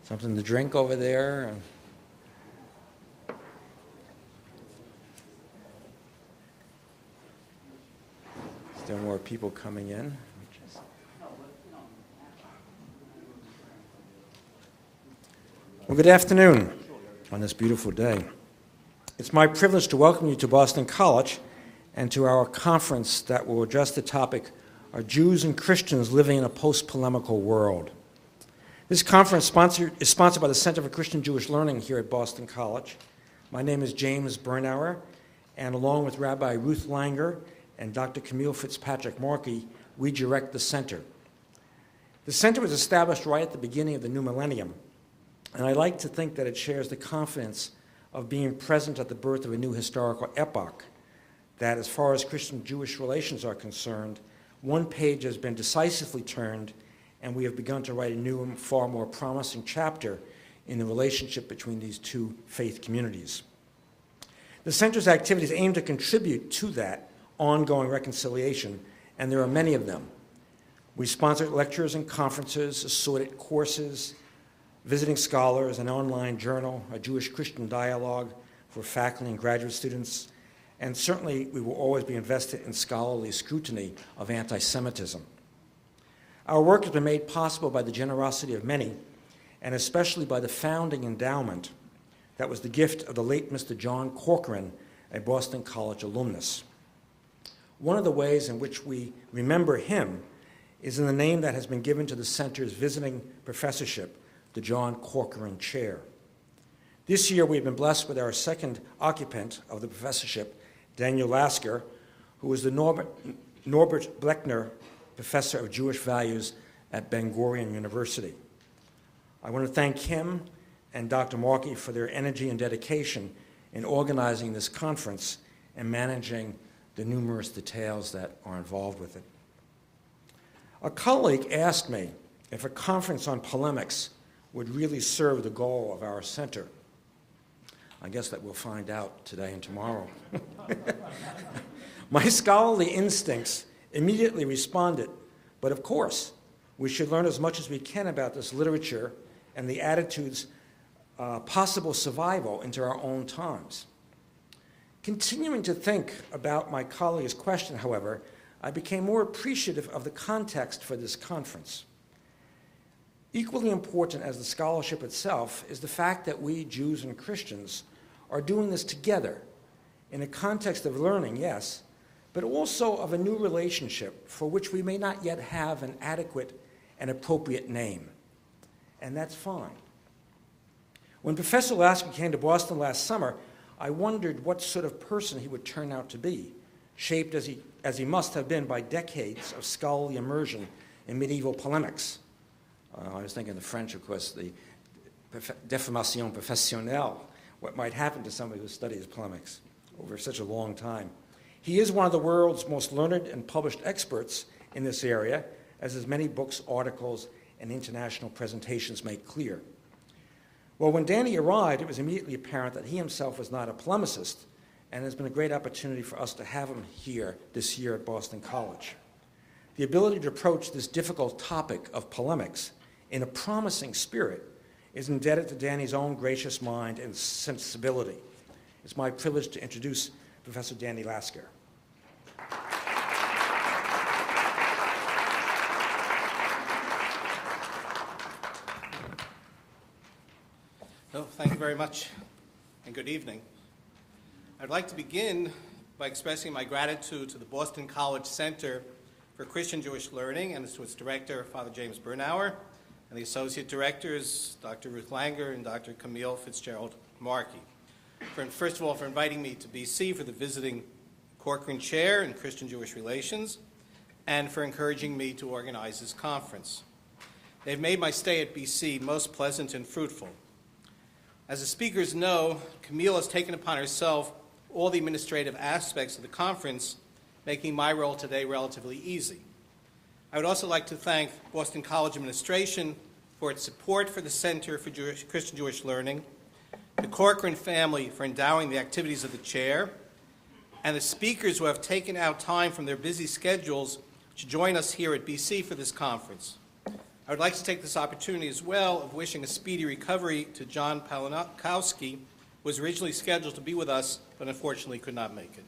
something to drink over there. There are more people coming in. Well, good afternoon on this beautiful day. It's my privilege to welcome you to Boston College and to our conference that will address the topic, Are Jews and Christians Living in a Post-Polemical World? This conference is sponsored by the Center for Christian Jewish Learning here at Boston College. My name is James Bernauer, and along with Rabbi Ruth Langer and Dr. Camille Fitzpatrick Markey, we direct the center. The center was established right at the beginning of the new millennium, and I like to think that it shares the confidence of being present at the birth of a new historical epoch, that as far as Christian-Jewish relations are concerned, one page has been decisively turned, and we have begun to write a new and far more promising chapter in the relationship between these two faith communities. The center's activities aim to contribute to that ongoing reconciliation, and there are many of them. We sponsor lectures and conferences, assorted courses, visiting scholars, an online journal, a Jewish-Christian dialogue for faculty and graduate students, and certainly we will always be invested in scholarly scrutiny of anti-Semitism. Our work has been made possible by the generosity of many, and especially by the founding endowment that was the gift of the late Mr. John Corcoran, a Boston College alumnus. One of the ways in which we remember him is in the name that has been given to the center's visiting professorship, the John Corcoran Chair. This year we've been blessed with our second occupant of the professorship, Daniel Lasker, who is the Norbert Bleckner Professor of Jewish Values at Berger University. I want to thank him and Dr. Markey for their energy and dedication in organizing this conference and managing the numerous details that are involved with it. A colleague asked me if a conference on polemics would really serve the goal of our center. I guess that we'll find out today and tomorrow. My scholarly instincts immediately responded, but of course, we should learn as much as we can about this literature and the attitude's possible survival into our own times. Continuing to think about my colleague's question, however, I became more appreciative of the context for this conference. Equally important as the scholarship itself is the fact that we, Jews and Christians, are doing this together in a context of learning, yes, but also of a new relationship for which we may not yet have an adequate and appropriate name. And that's fine. When Professor Lasker came to Boston last summer, I wondered what sort of person he would turn out to be, shaped as he must have been by decades of scholarly immersion in medieval polemics. I was thinking the French, of course, the déformation professionnelle, what might happen to somebody who studies polemics over such a long time. He is one of the world's most learned and published experts in this area, as his many books, articles, and international presentations make clear. Well, when Danny arrived, it was immediately apparent that he himself was not a polemicist, and it has been a great opportunity for us to have him here this year at Boston College. The ability to approach this difficult topic of polemics in a promising spirit is indebted to Danny's own gracious mind and sensibility. It's my privilege to introduce Professor Danny Lasker. Well, thank you very much, and good evening. I'd like to begin by expressing my gratitude to the Boston College Center for Christian Jewish Learning and to its director, Father James Bernauer, and the associate directors, Dr. Ruth Langer and Dr. Camille Fitzgerald Markey. First of all, for inviting me to BC for the visiting Corcoran Chair in Christian Jewish Relations, and for encouraging me to organize this conference. They've made my stay at BC most pleasant and fruitful. As the speakers know, Camille has taken upon herself all the administrative aspects of the conference, making my role today relatively easy. I would also like to thank Boston College administration for its support for the Center for Christian Jewish Learning, the Corcoran family for endowing the activities of the chair, and the speakers who have taken out time from their busy schedules to join us here at BC for this conference. I would like to take this opportunity as well of wishing a speedy recovery to John Palanowski, who was originally scheduled to be with us, but unfortunately could not make it.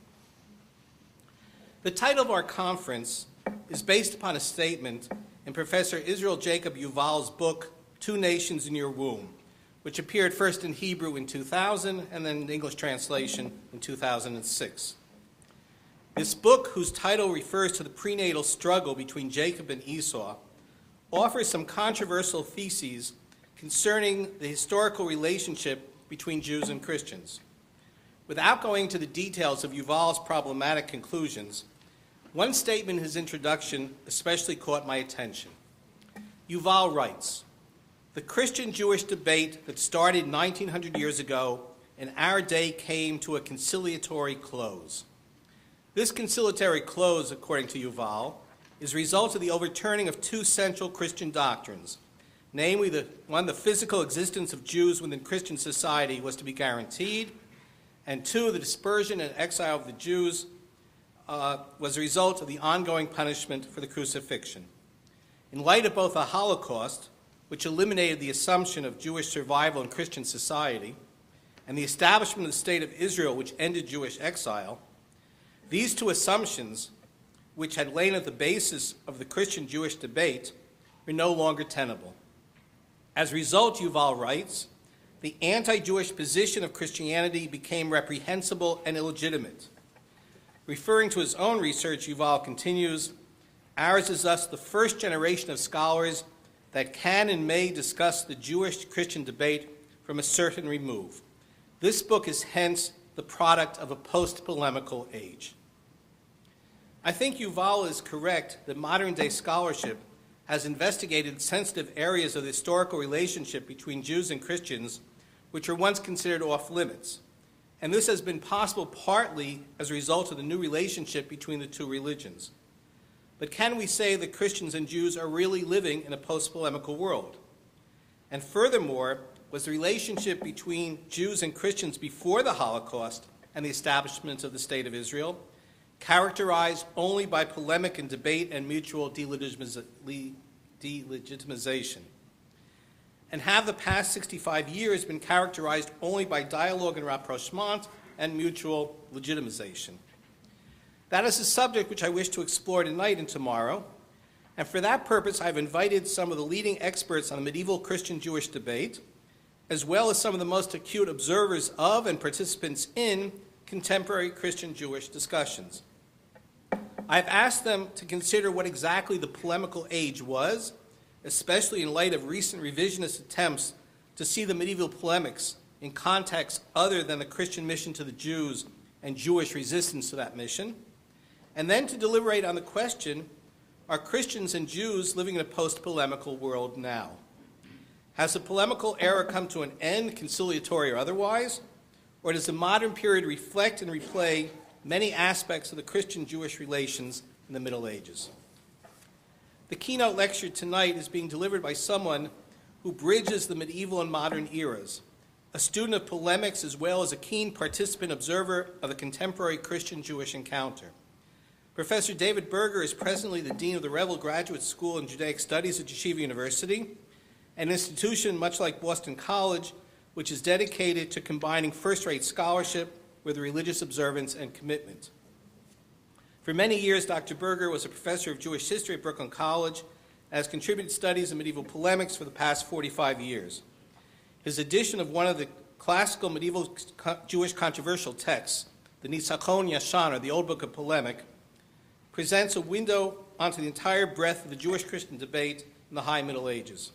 The title of our conference is based upon a statement in Professor Israel Jacob Yuval's book, Two Nations in Your Womb, which appeared first in Hebrew in 2000 and then in English translation in 2006. This book, whose title refers to the prenatal struggle between Jacob and Esau, offers some controversial theses concerning the historical relationship between Jews and Christians. Without going into the details of Yuval's problematic conclusions, one statement in his introduction especially caught my attention. Yuval writes, "The Christian-Jewish debate that started 1900 years ago in our day came to a conciliatory close. This conciliatory close, according to Yuval, is a result of the overturning of two central Christian doctrines, namely the physical existence of Jews within Christian society was to be guaranteed, and two, the dispersion and exile of the Jews was a result of the ongoing punishment for the crucifixion. In light of both the Holocaust, which eliminated the assumption of Jewish survival in Christian society, and the establishment of the State of Israel, which ended Jewish exile, these two assumptions, which had lain at the basis of the Christian-Jewish debate, were no longer tenable. As a result," Yuval writes, "the anti-Jewish position of Christianity became reprehensible and illegitimate." Referring to his own research, Yuval continues, "Ours is thus the first generation of scholars that can and may discuss the Jewish-Christian debate from a certain remove. This book is hence the product of a post-polemical age." I think Yuval is correct that modern-day scholarship has investigated sensitive areas of the historical relationship between Jews and Christians which were once considered off-limits, and this has been possible partly as a result of the new relationship between the two religions. But can we say that Christians and Jews are really living in a post-polemical world? And furthermore, was the relationship between Jews and Christians before the Holocaust and the establishment of the State of Israel characterized only by polemic and debate and mutual delegitimization? And have the past 65 years been characterized only by dialogue and rapprochement and mutual legitimization? That is a subject which I wish to explore tonight and tomorrow, and for that purpose I've invited some of the leading experts on the medieval Christian-Jewish debate, as well as some of the most acute observers of and participants in contemporary Christian-Jewish discussions. I've asked them to consider what exactly the polemical age was, especially in light of recent revisionist attempts to see the medieval polemics in context other than the Christian mission to the Jews and Jewish resistance to that mission, and then to deliberate on the question, are Christians and Jews living in a post-polemical world now? Has the polemical era come to an end, conciliatory or otherwise, or does the modern period reflect and replay many aspects of the Christian-Jewish relations in the Middle Ages? The keynote lecture tonight is being delivered by someone who bridges the medieval and modern eras, a student of polemics as well as a keen participant observer of the contemporary Christian-Jewish encounter. Professor David Berger is presently the Dean of the Revel Graduate School in Judaic Studies at Yeshiva University, an institution much like Boston College, which is dedicated to combining first-rate scholarship with religious observance and commitment. For many years, Dr. Berger was a professor of Jewish history at Brooklyn College and has contributed studies in medieval polemics for the past 45 years. His edition of one of the classical medieval Jewish controversial texts, the Nitzachon Yashan, or the Old Book of Polemic, presents a window onto the entire breadth of the Jewish-Christian debate in the High Middle Ages.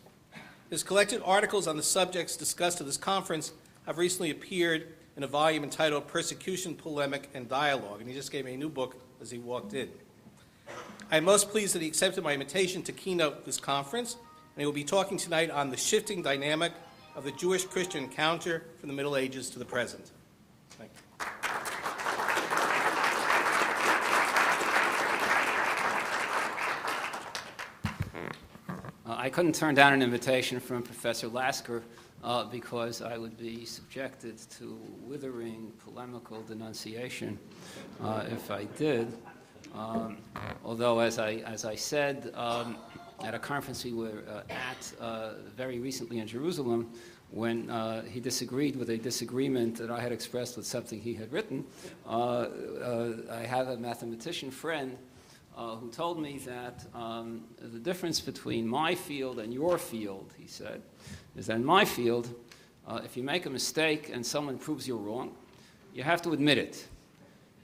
His collected articles on the subjects discussed at this conference have recently appeared in a volume entitled Persecution, Polemic, and Dialogue, and he just gave me a new book as he walked in. I am most pleased that he accepted my invitation to keynote this conference, and he will be talking tonight on the shifting dynamic of the Jewish-Christian encounter from the Middle Ages to the present. Thank you. I couldn't turn down an invitation from Professor Lasker because I would be subjected to withering polemical denunciation if I did. Although, as I said, at a conference we were at very recently in Jerusalem when he disagreed with a disagreement that I had expressed with something he had written. I have a mathematician friend who told me that the difference between my field and your field, he said, is that in my field, if you make a mistake and someone proves you're wrong, you have to admit it.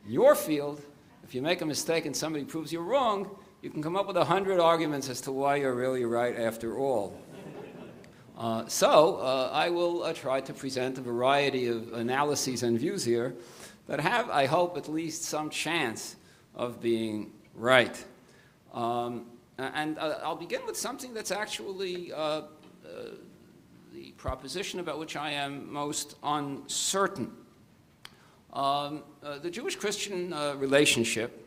In your field, if you make a mistake and somebody proves you're wrong, you can come up with 100 arguments as to why you're really right after all. So I will try to present a variety of analyses and views here that have, I hope, at least some chance of being right. And I'll begin with something that's actually the proposition about which I am most uncertain. The Jewish-Christian relationship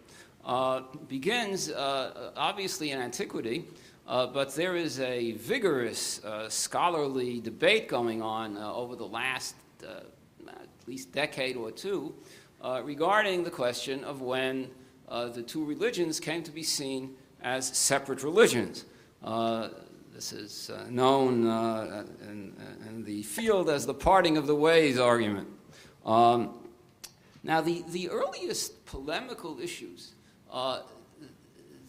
begins obviously in antiquity, but there is a vigorous scholarly debate going on over the last at least decade or two regarding the question of when the two religions came to be seen as separate religions. This is known in the field as the parting of the ways argument. Now, the earliest polemical issues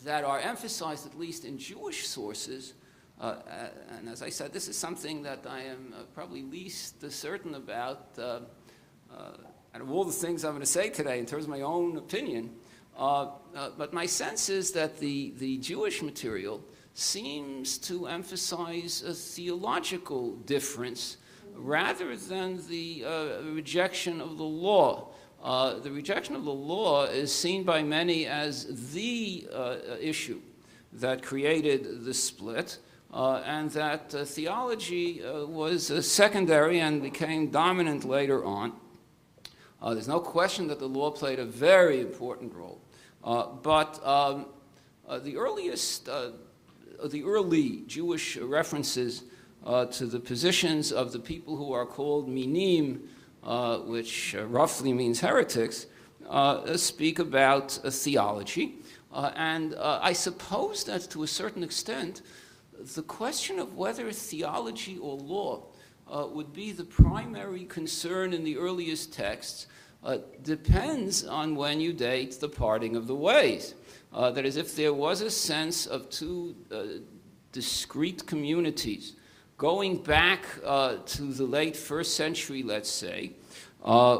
that are emphasized, at least in Jewish sources, and as I said, this is something that I am probably least certain about out of all the things I'm going to say today in terms of my own opinion, but my sense is that the Jewish material seems to emphasize a theological difference rather than the rejection of the law. The rejection of the law is seen by many as the issue that created the split, and that theology was secondary and became dominant later on. There's no question that the law played a very important role, but the early Jewish references to the positions of the people who are called minim, which roughly means heretics, speak about theology. And I suppose that to a certain extent, the question of whether theology or law would be the primary concern in the earliest texts depends on when you date the parting of the ways. That is, if there was a sense of two discrete communities going back to the late first century, let's say,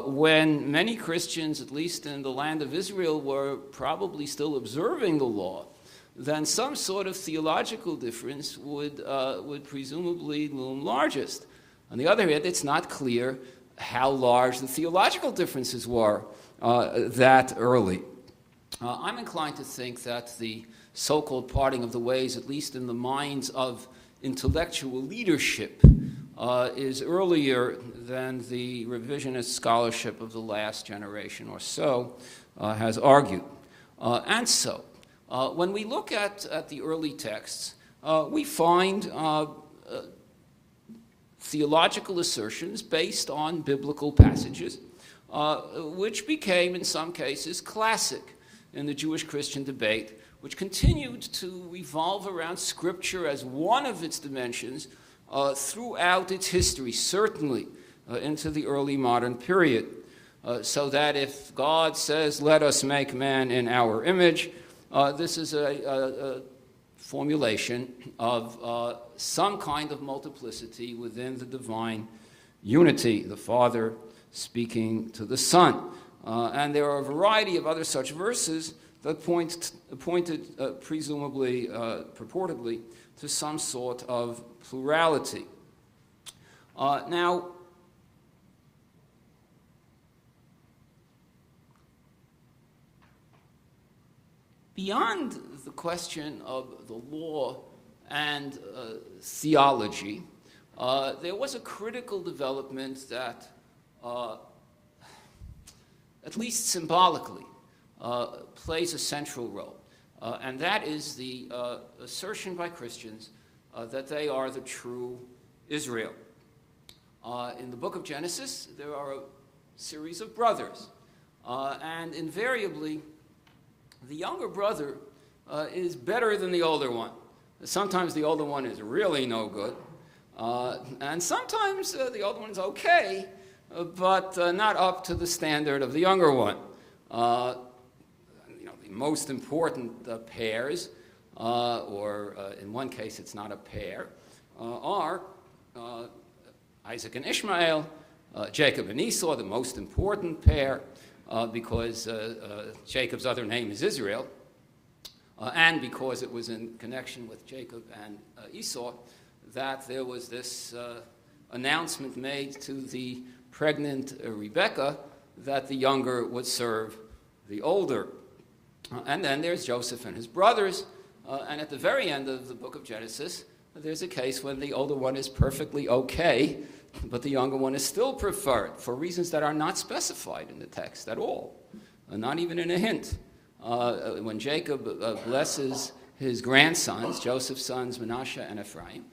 when many Christians, at least in the land of Israel, were probably still observing the law, then some sort of theological difference would presumably loom largest. On the other hand, it's not clear how large the theological differences were that early. I'm inclined to think that the so-called parting of the ways, at least in the minds of intellectual leadership, is earlier than the revisionist scholarship of the last generation or so has argued. And so, when we look at the early texts, we find theological assertions based on biblical passages, which became, in some cases, classic in the Jewish-Christian debate, which continued to revolve around Scripture as one of its dimensions throughout its history, certainly into the early modern period. So that if God says, "Let us make man in our image," this is a formulation of some kind of multiplicity within the divine unity, the Father speaking to the Son. And there are a variety of other such verses that pointed presumably, purportedly, to some sort of plurality. Now, beyond the question of the law and theology, there was a critical development that, at least symbolically, plays a central role. And that is the assertion by Christians that they are the true Israel. In the book of Genesis, there are a series of brothers. And invariably, the younger brother is better than the older one. Sometimes the older one is really no good, and sometimes the older one is okay, but not up to the standard of the younger one. The most important pairs, or in one case it's not a pair, are Isaac and Ishmael, Jacob and Esau, the most important pair, because Jacob's other name is Israel, and because it was in connection with Jacob and Esau that there was this announcement made to the pregnant Rebekah that the younger would serve the older. And then there's Joseph and his brothers, and at the very end of the book of Genesis, there's a case when the older one is perfectly okay, but the younger one is still preferred for reasons that are not specified in the text at all, not even in a hint. When Jacob blesses his grandsons, Joseph's sons, Manasseh and Ephraim,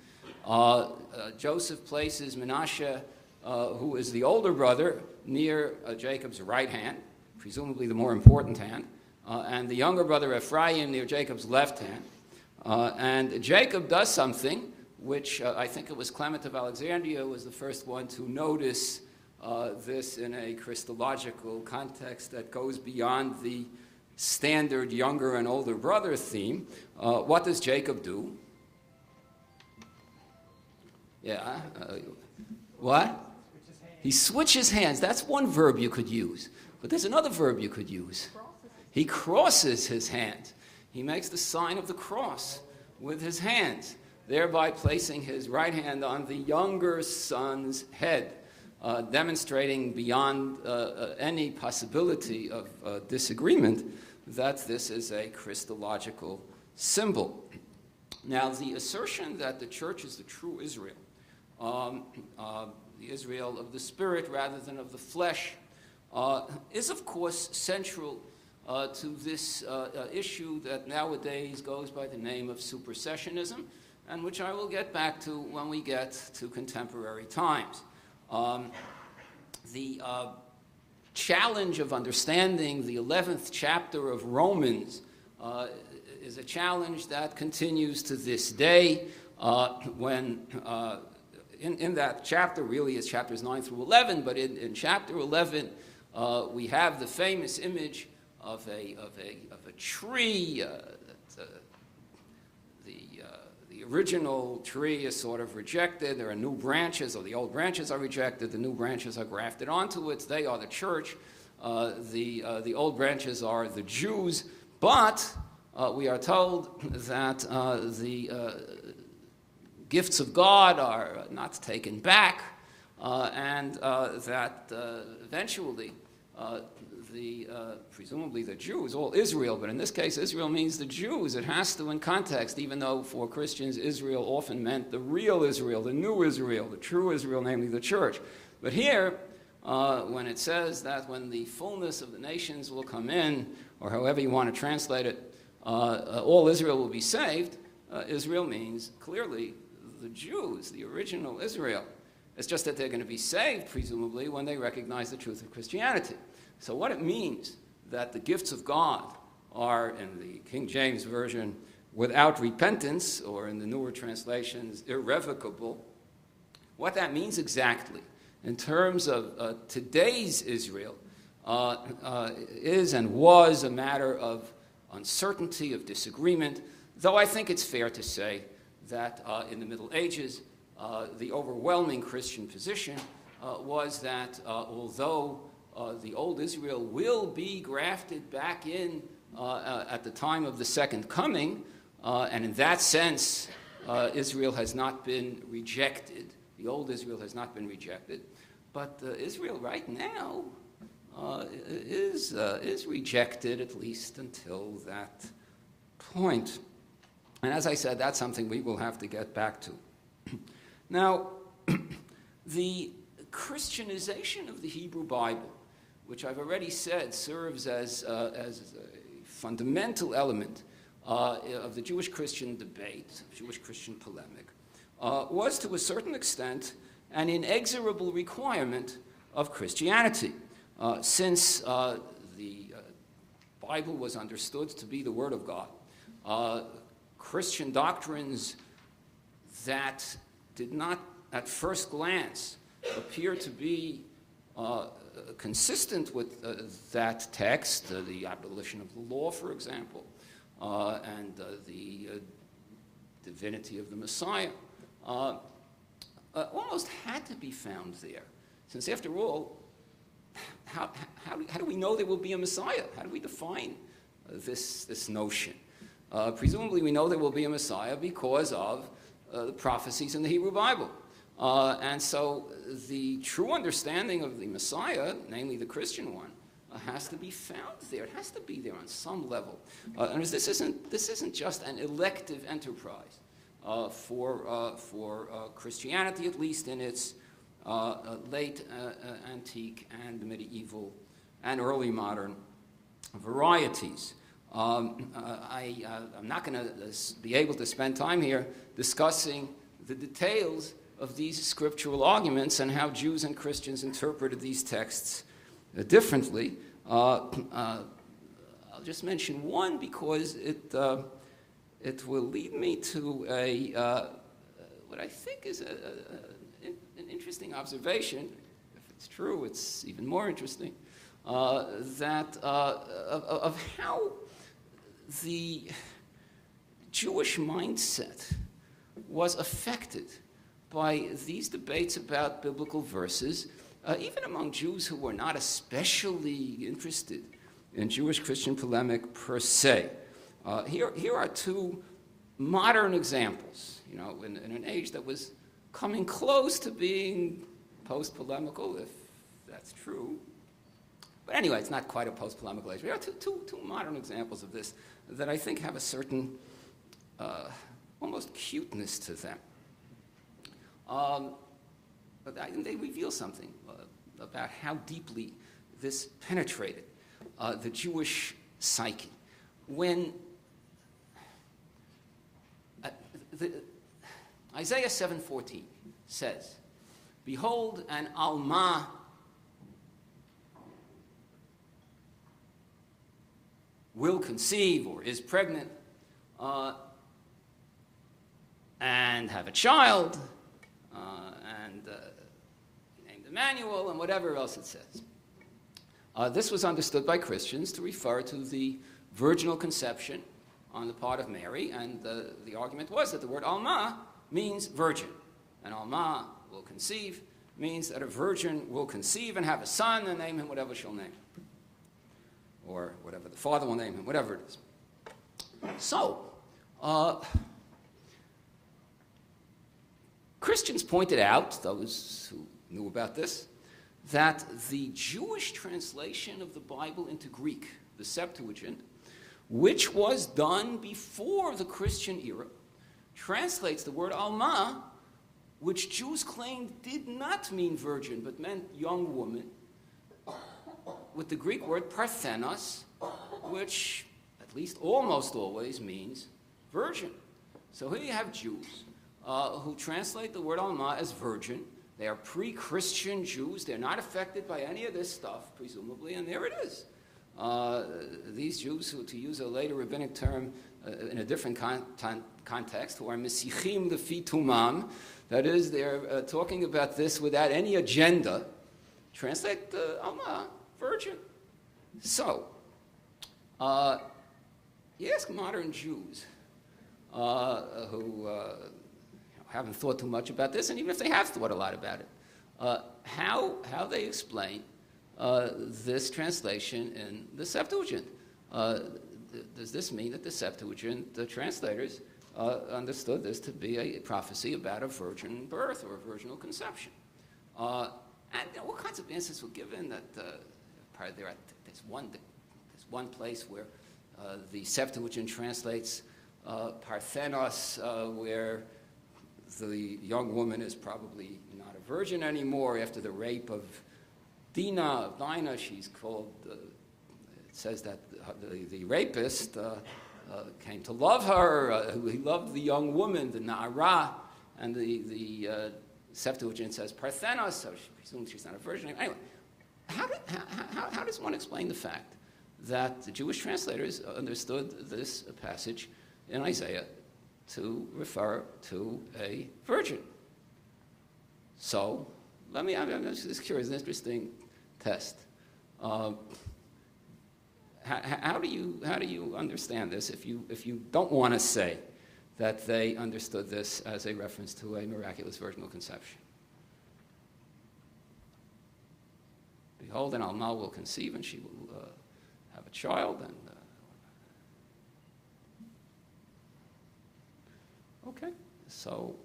Joseph places Manasseh, who is the older brother, near Jacob's right hand, presumably the more important hand, and the younger brother Ephraim near Jacob's left hand. And Jacob does something which I think it was Clement of Alexandria was the first one to notice this in a Christological context that goes beyond the standard younger and older brother theme. What does Jacob do? Yeah. What? He switches hands. That's one verb you could use. But there's another verb you could use. He crosses his hands. He makes the sign of the cross with his hands, thereby placing his right hand on the younger son's head, demonstrating beyond any possibility of disagreement that this is a Christological symbol. Now, the assertion that the church is the true Israel, the Israel of the Spirit rather than of the flesh, is, of course, central to this issue that nowadays goes by the name of supersessionism, and which I will get back to when we get to contemporary times. The challenge of understanding the 11th chapter of Romans is a challenge that continues to this day when in that chapter, really it's chapters 9 through 11, but in chapter 11 we have the famous image of a tree. The original tree is sort of rejected. There are new branches, or the old branches are rejected. The new branches are grafted onto it. They are the church. The old branches are the Jews. But we are told that the gifts of God are not taken back, and that eventually presumably the Jews, all Israel, but in this case Israel means the Jews. It has to in context, even though for Christians Israel often meant the real Israel, the new Israel, the true Israel, namely the church. But here, when it says that when the fullness of the nations will come in, or however you want to translate it, all Israel will be saved, Israel means clearly the Jews, the original Israel. It's just that they're going to be saved, presumably, when they recognize the truth of Christianity. So what it means that the gifts of God are, in the King James Version, without repentance, or in the newer translations, irrevocable, what that means exactly in terms of today's Israel is and was a matter of uncertainty, of disagreement, though I think it's fair to say that in the Middle Ages, the overwhelming Christian position was that although the old Israel will be grafted back in at the time of the second coming, and in that sense, Israel has not been rejected. The old Israel has not been rejected, but Israel right now is rejected, at least until that point. And as I said, that's something we will have to get back to. Now, the Christianization of the Hebrew Bible, which I've already said serves as a fundamental element of the Jewish-Christian debate, Jewish-Christian polemic, was to a certain extent an inexorable requirement of Christianity. Since the Bible was understood to be the Word of God, Christian doctrines that did not, at first glance, appear to be consistent with that text, the abolition of the law, for example, and the divinity of the Messiah, almost had to be found there. Since, after all, how do we know there will be a Messiah? How do we define this notion? Presumably, we know there will be a Messiah because of the prophecies in the Hebrew Bible. And so the true understanding of the Messiah, namely the Christian one, has to be found there. It has to be there on some level. And this isn't just an elective enterprise for Christianity, at least in its late antique and medieval and early modern varieties. I'm not going to be able to spend time here discussing the details of these scriptural arguments and how Jews and Christians interpreted these texts differently. I'll just mention one because it will lead me to what I think is an interesting observation. If it's true, it's even more interesting. That of how the Jewish mindset was affected by these debates about biblical verses, even among Jews who were not especially interested in Jewish-Christian polemic per se. Here are two modern examples, in an age that was coming close to being post-polemical, if that's true. But anyway, it's not quite a post-polemical age. Here are two modern examples of this that I think have a certain almost cuteness to them. But they reveal something about how deeply this penetrated the Jewish psyche. When Isaiah 7:14 says, "Behold, an alma will conceive or is pregnant and have a child, and named Emmanuel," and whatever else it says. This was understood by Christians to refer to the virginal conception on the part of Mary, and the argument was that the word alma means virgin. And alma will conceive means that a virgin will conceive and have a son and name him whatever she'll name him, or whatever the father will name him, whatever it is. So, Christians pointed out, those who knew about this, that the Jewish translation of the Bible into Greek, the Septuagint, which was done before the Christian era, translates the word alma, which Jews claimed did not mean virgin, but meant young woman, with the Greek word parthenos, which at least almost always means virgin. So here you have Jews who translate the word alma as virgin. They are pre-Christian Jews. They're not affected by any of this stuff, presumably, and there it is. These Jews, who, to use a later rabbinic term in a different context, who are mesichim lefi tumam, that is, they're talking about this without any agenda, translate alma, virgin. So, you ask modern Jews who haven't thought too much about this, and even if they have thought a lot about it, how they explain this translation in the Septuagint. Does this mean that the Septuagint, the translators, understood this to be a prophecy about a virgin birth or a virginal conception? And all kinds of answers were given. That there's one place where the Septuagint translates parthenos, where the young woman is probably not a virgin anymore after the rape of Dinah. She's called, it says that the rapist came to love her. He loved the young woman, the Na'ara, and the Septuagint says parthenos, so she presumes she's not a virgin. Anyway, how does one explain the fact that the Jewish translators understood this passage in Isaiah to refer to a virgin. So, I'm just curious, an interesting test. How do you understand this if you don't want to say that they understood this as a reference to a miraculous virginal conception? Behold, an alma will conceive, and she will have a child, and okay. So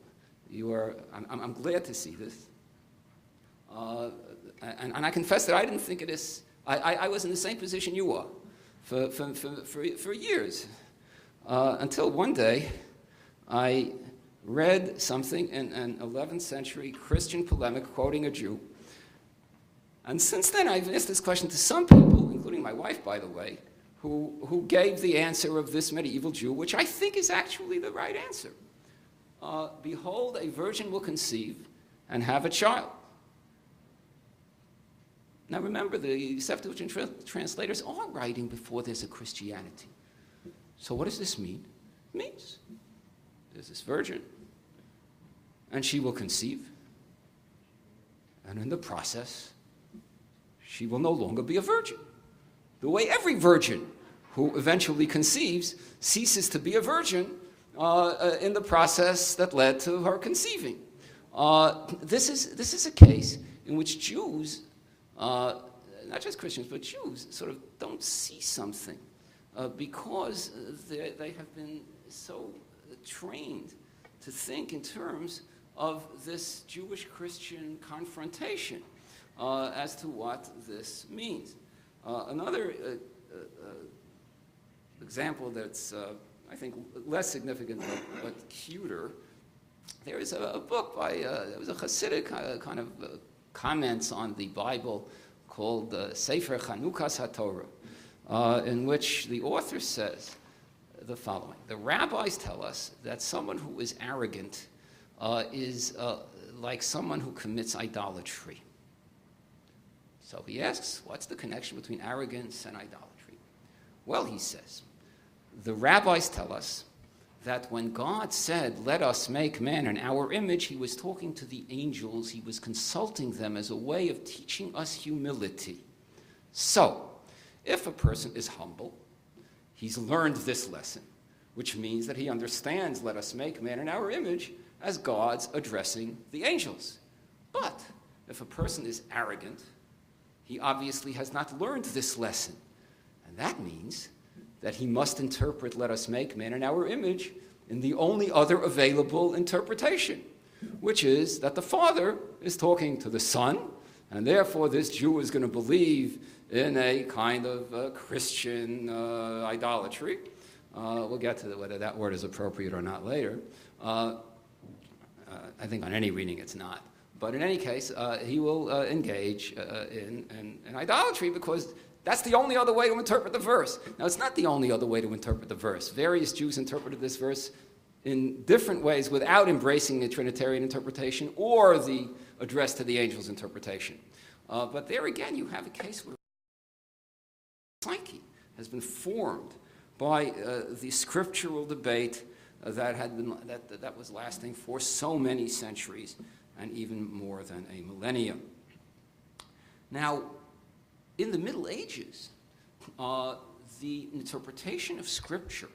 I'm glad to see this, and I confess that I didn't think it is. I was in the same position you are for years, until one day I read something in an 11th century Christian polemic quoting a Jew. And since then, I've asked this question to some people, including my wife, by the way, who gave the answer of this medieval Jew, which I think is actually the right answer. Behold, a virgin will conceive and have a child. Now remember, the Septuagint translators are writing before there's a Christianity. So what does this mean? It means there's this virgin, and she will conceive, and in the process, she will no longer be a virgin. The way every virgin who eventually conceives ceases to be a virgin in the process that led to her conceiving. This is a case in which Jews, not just Christians, but Jews, sort of don't see something because they have been so trained to think in terms of this Jewish-Christian confrontation as to what this means. Another example that's, I think, less significant but cuter, there is a book by, there was a Hasidic kind of comments on the Bible called Sefer Chanukas HaTorah, in which the author says the following: the rabbis tell us that someone who is arrogant is like someone who commits idolatry. So he asks, what's the connection between arrogance and idolatry? Well, he says, the rabbis tell us that when God said, let us make man in our image, he was talking to the angels. He was consulting them as a way of teaching us humility. So, if a person is humble, he's learned this lesson, which means that he understands, let us make man in our image, as God's addressing the angels. But if a person is arrogant, he obviously has not learned this lesson. And that means that he must interpret, let us make man in our image, in the only other available interpretation, which is that the Father is talking to the Son, and therefore this Jew is going to believe in a kind of Christian idolatry. We'll get to whether that word is appropriate or not later. I think on any reading it's not. But in any case, he will engage in idolatry because that's the only other way to interpret the verse. Now, it's not the only other way to interpret the verse. Various Jews interpreted this verse in different ways without embracing the Trinitarian interpretation or the address to the angels interpretation. But there again, you have a case where psyche has been formed by the scriptural debate that was lasting for so many centuries and even more than a millennium. Now, in the Middle Ages, the interpretation of Scripture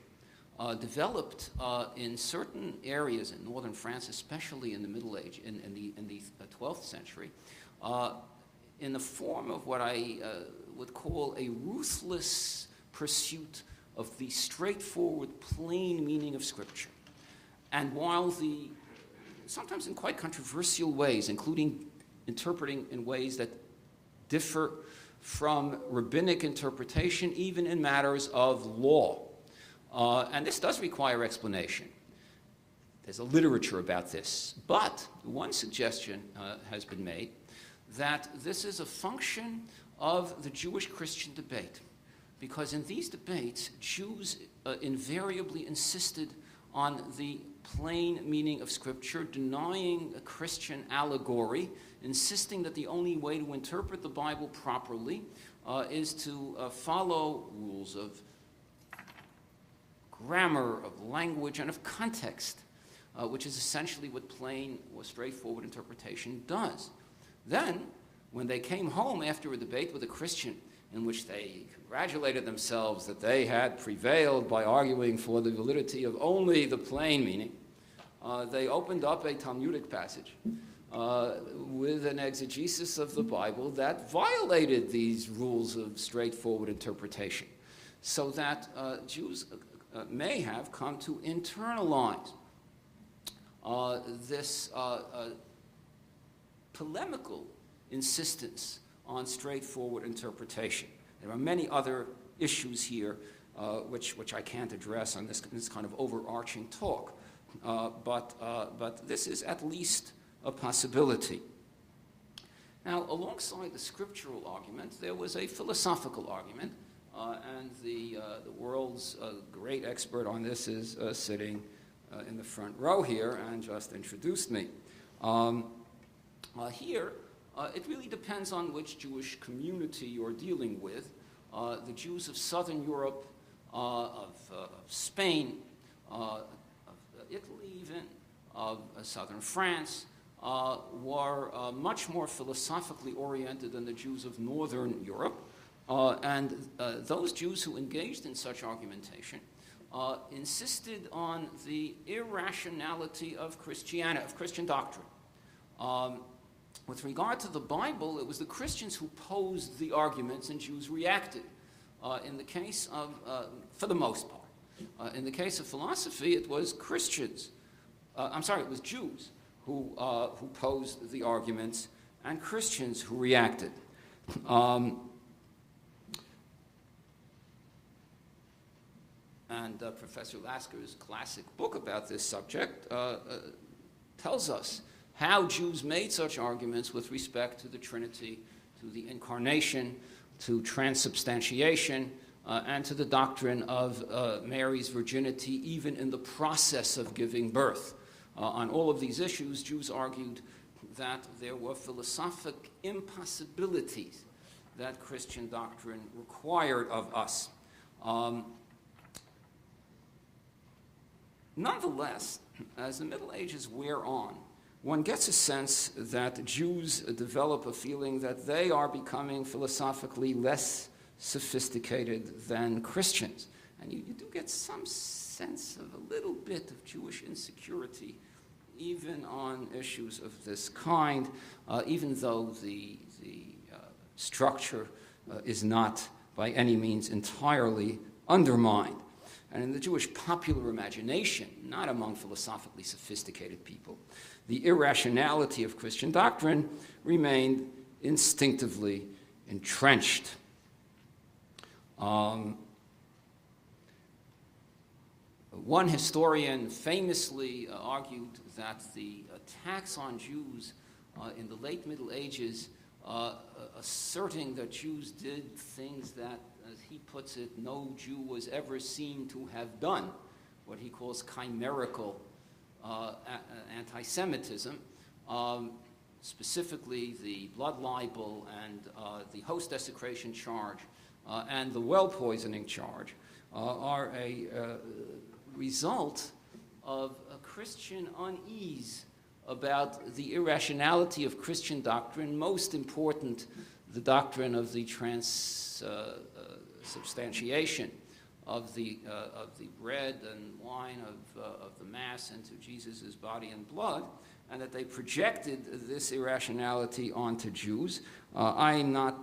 developed in certain areas in northern France, especially in the Middle Age, in the 12th century, in the form of what I would call a ruthless pursuit of the straightforward, plain meaning of Scripture. And while sometimes in quite controversial ways, including interpreting in ways that differ from rabbinic interpretation, even in matters of law. And this does require explanation. There's a literature about this. But one suggestion has been made that this is a function of the Jewish-Christian debate. Because in these debates, Jews invariably insisted on the plain meaning of Scripture, denying a Christian allegory, insisting that the only way to interpret the Bible properly is to follow rules of grammar, of language, and of context, which is essentially what plain or straightforward interpretation does. Then, when they came home after a debate with a Christian in which they congratulated themselves that they had prevailed by arguing for the validity of only the plain meaning, they opened up a Talmudic passage with an exegesis of the Bible that violated these rules of straightforward interpretation, so that Jews may have come to internalize this polemical insistence on straightforward interpretation. There are many other issues here which I can't address on this kind of overarching talk, but this is at least a possibility. Now, alongside the scriptural argument, there was a philosophical argument, and the world's great expert on this is sitting in the front row here and just introduced me. Here, it really depends on which Jewish community you're dealing with. The Jews of Southern Europe, of Spain, of Italy even, of southern France, were much more philosophically oriented than the Jews of Northern Europe. And those Jews who engaged in such argumentation insisted on the irrationality of Christianity, of Christian doctrine. With regard to the Bible, it was the Christians who posed the arguments and Jews reacted. In the case of, for the most part, in the case of philosophy, it was Christians. It was Jews who posed the arguments and Christians who reacted. And Professor Lasker's classic book about this subject tells us how Jews made such arguments with respect to the Trinity, to the Incarnation, to transubstantiation, and to the doctrine of Mary's virginity, even in the process of giving birth. On all of these issues, Jews argued that there were philosophic impossibilities that Christian doctrine required of us. Nonetheless, as the Middle Ages wear on, one gets a sense that Jews develop a feeling that they are becoming philosophically less sophisticated than Christians. And you do get some sense of a little bit of Jewish insecurity, even on issues of this kind, even though the structure is not by any means entirely undermined. And in the Jewish popular imagination, not among philosophically sophisticated people, the irrationality of Christian doctrine remained instinctively entrenched. One historian famously argued that the attacks on Jews in the late Middle Ages, asserting that Jews did things that, as he puts it, no Jew was ever seen to have done, what he calls chimerical anti-Semitism, specifically the blood libel and the host desecration charge and the well poisoning charge, are a result of a Christian unease about the irrationality of Christian doctrine, most important, the doctrine of the transubstantiation of the bread and wine of the Mass into Jesus' body and blood, and that they projected this irrationality onto Jews. I'm not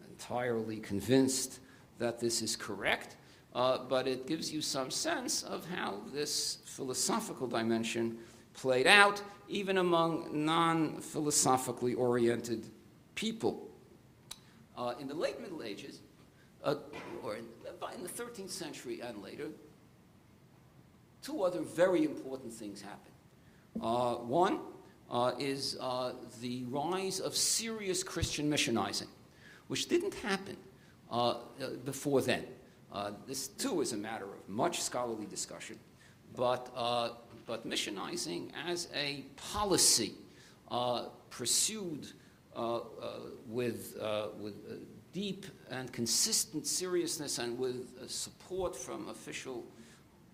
entirely convinced that this is correct, but it gives you some sense of how this philosophical dimension played out, even among non-philosophically oriented people. In the late Middle Ages, or in the 13th century and later, two other very important things happened. One is the rise of serious Christian missionizing, which didn't happen before then. This, too, is a matter of much scholarly discussion, but missionizing as a policy pursued with deep and consistent seriousness and with support from official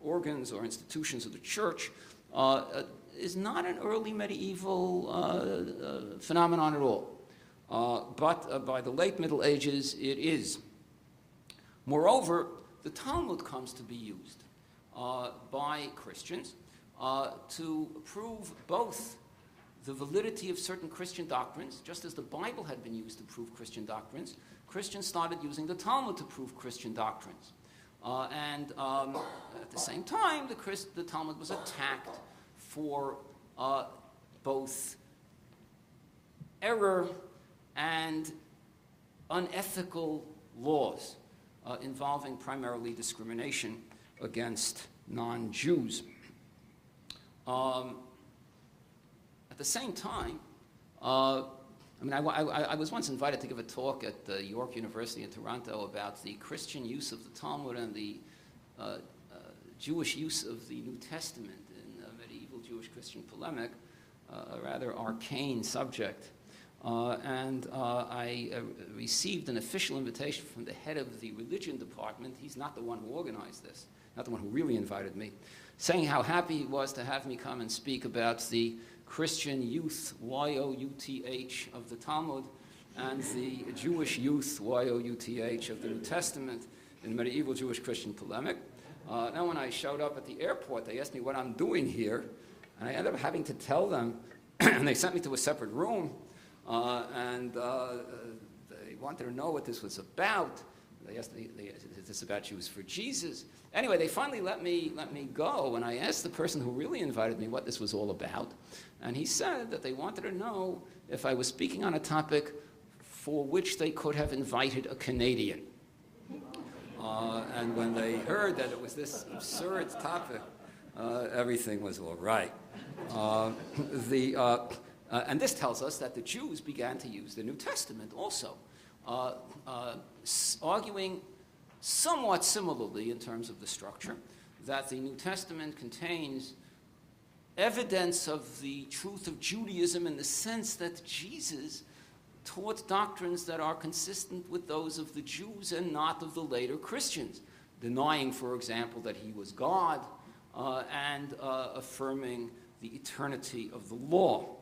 organs or institutions of the church, is not an early medieval phenomenon at all. But by the late Middle Ages, it is. Moreover, the Talmud comes to be used by Christians to prove both the validity of certain Christian doctrines, just as the Bible had been used to prove Christian doctrines. Christians started using the Talmud to prove Christian doctrines. And at the same time, the Talmud was attacked for both error and unethical laws involving primarily discrimination against non-Jews. At the same time, I was once invited to give a talk at York University in Toronto about the Christian use of the Talmud and the Jewish use of the New Testament in medieval Jewish-Christian polemic, a rather arcane subject. I received an official invitation from the head of the religion department. He's not the one who organized this, not the one who really invited me, saying how happy he was to have me come and speak about the Christian youth, Y-O-U-T-H, of the Talmud, and the Jewish youth, Y-O-U-T-H, of the New Testament in medieval Jewish-Christian polemic. Now, when I showed up at the airport, they asked me what I'm doing here, and I ended up having to tell them, and they sent me to a separate room, and they wanted to know what this was about. They asked me, is this about Jews for Jesus? Anyway, they finally let me go, and I asked the person who really invited me what this was all about, and he said that they wanted to know if I was speaking on a topic for which they could have invited a Canadian. And when they heard that it was this absurd topic, everything was all right. And this tells us that the Jews began to use the New Testament also, arguing somewhat similarly in terms of the structure, that the New Testament contains evidence of the truth of Judaism in the sense that Jesus taught doctrines that are consistent with those of the Jews and not of the later Christians, denying, for example, that he was God and affirming the eternity of the law.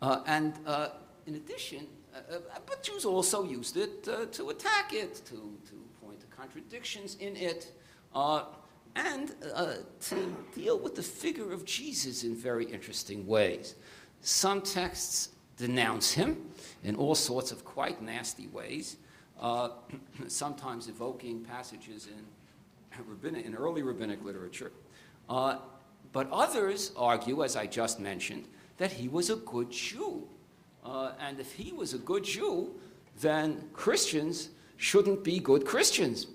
In addition, but Jews also used it to attack it, to point to contradictions in it, and to deal with the figure of Jesus in very interesting ways. Some texts denounce him in all sorts of quite nasty ways, sometimes evoking passages in early rabbinic literature. But others argue, as I just mentioned, that he was a good Jew. And if he was a good Jew, then Christians shouldn't be good Christians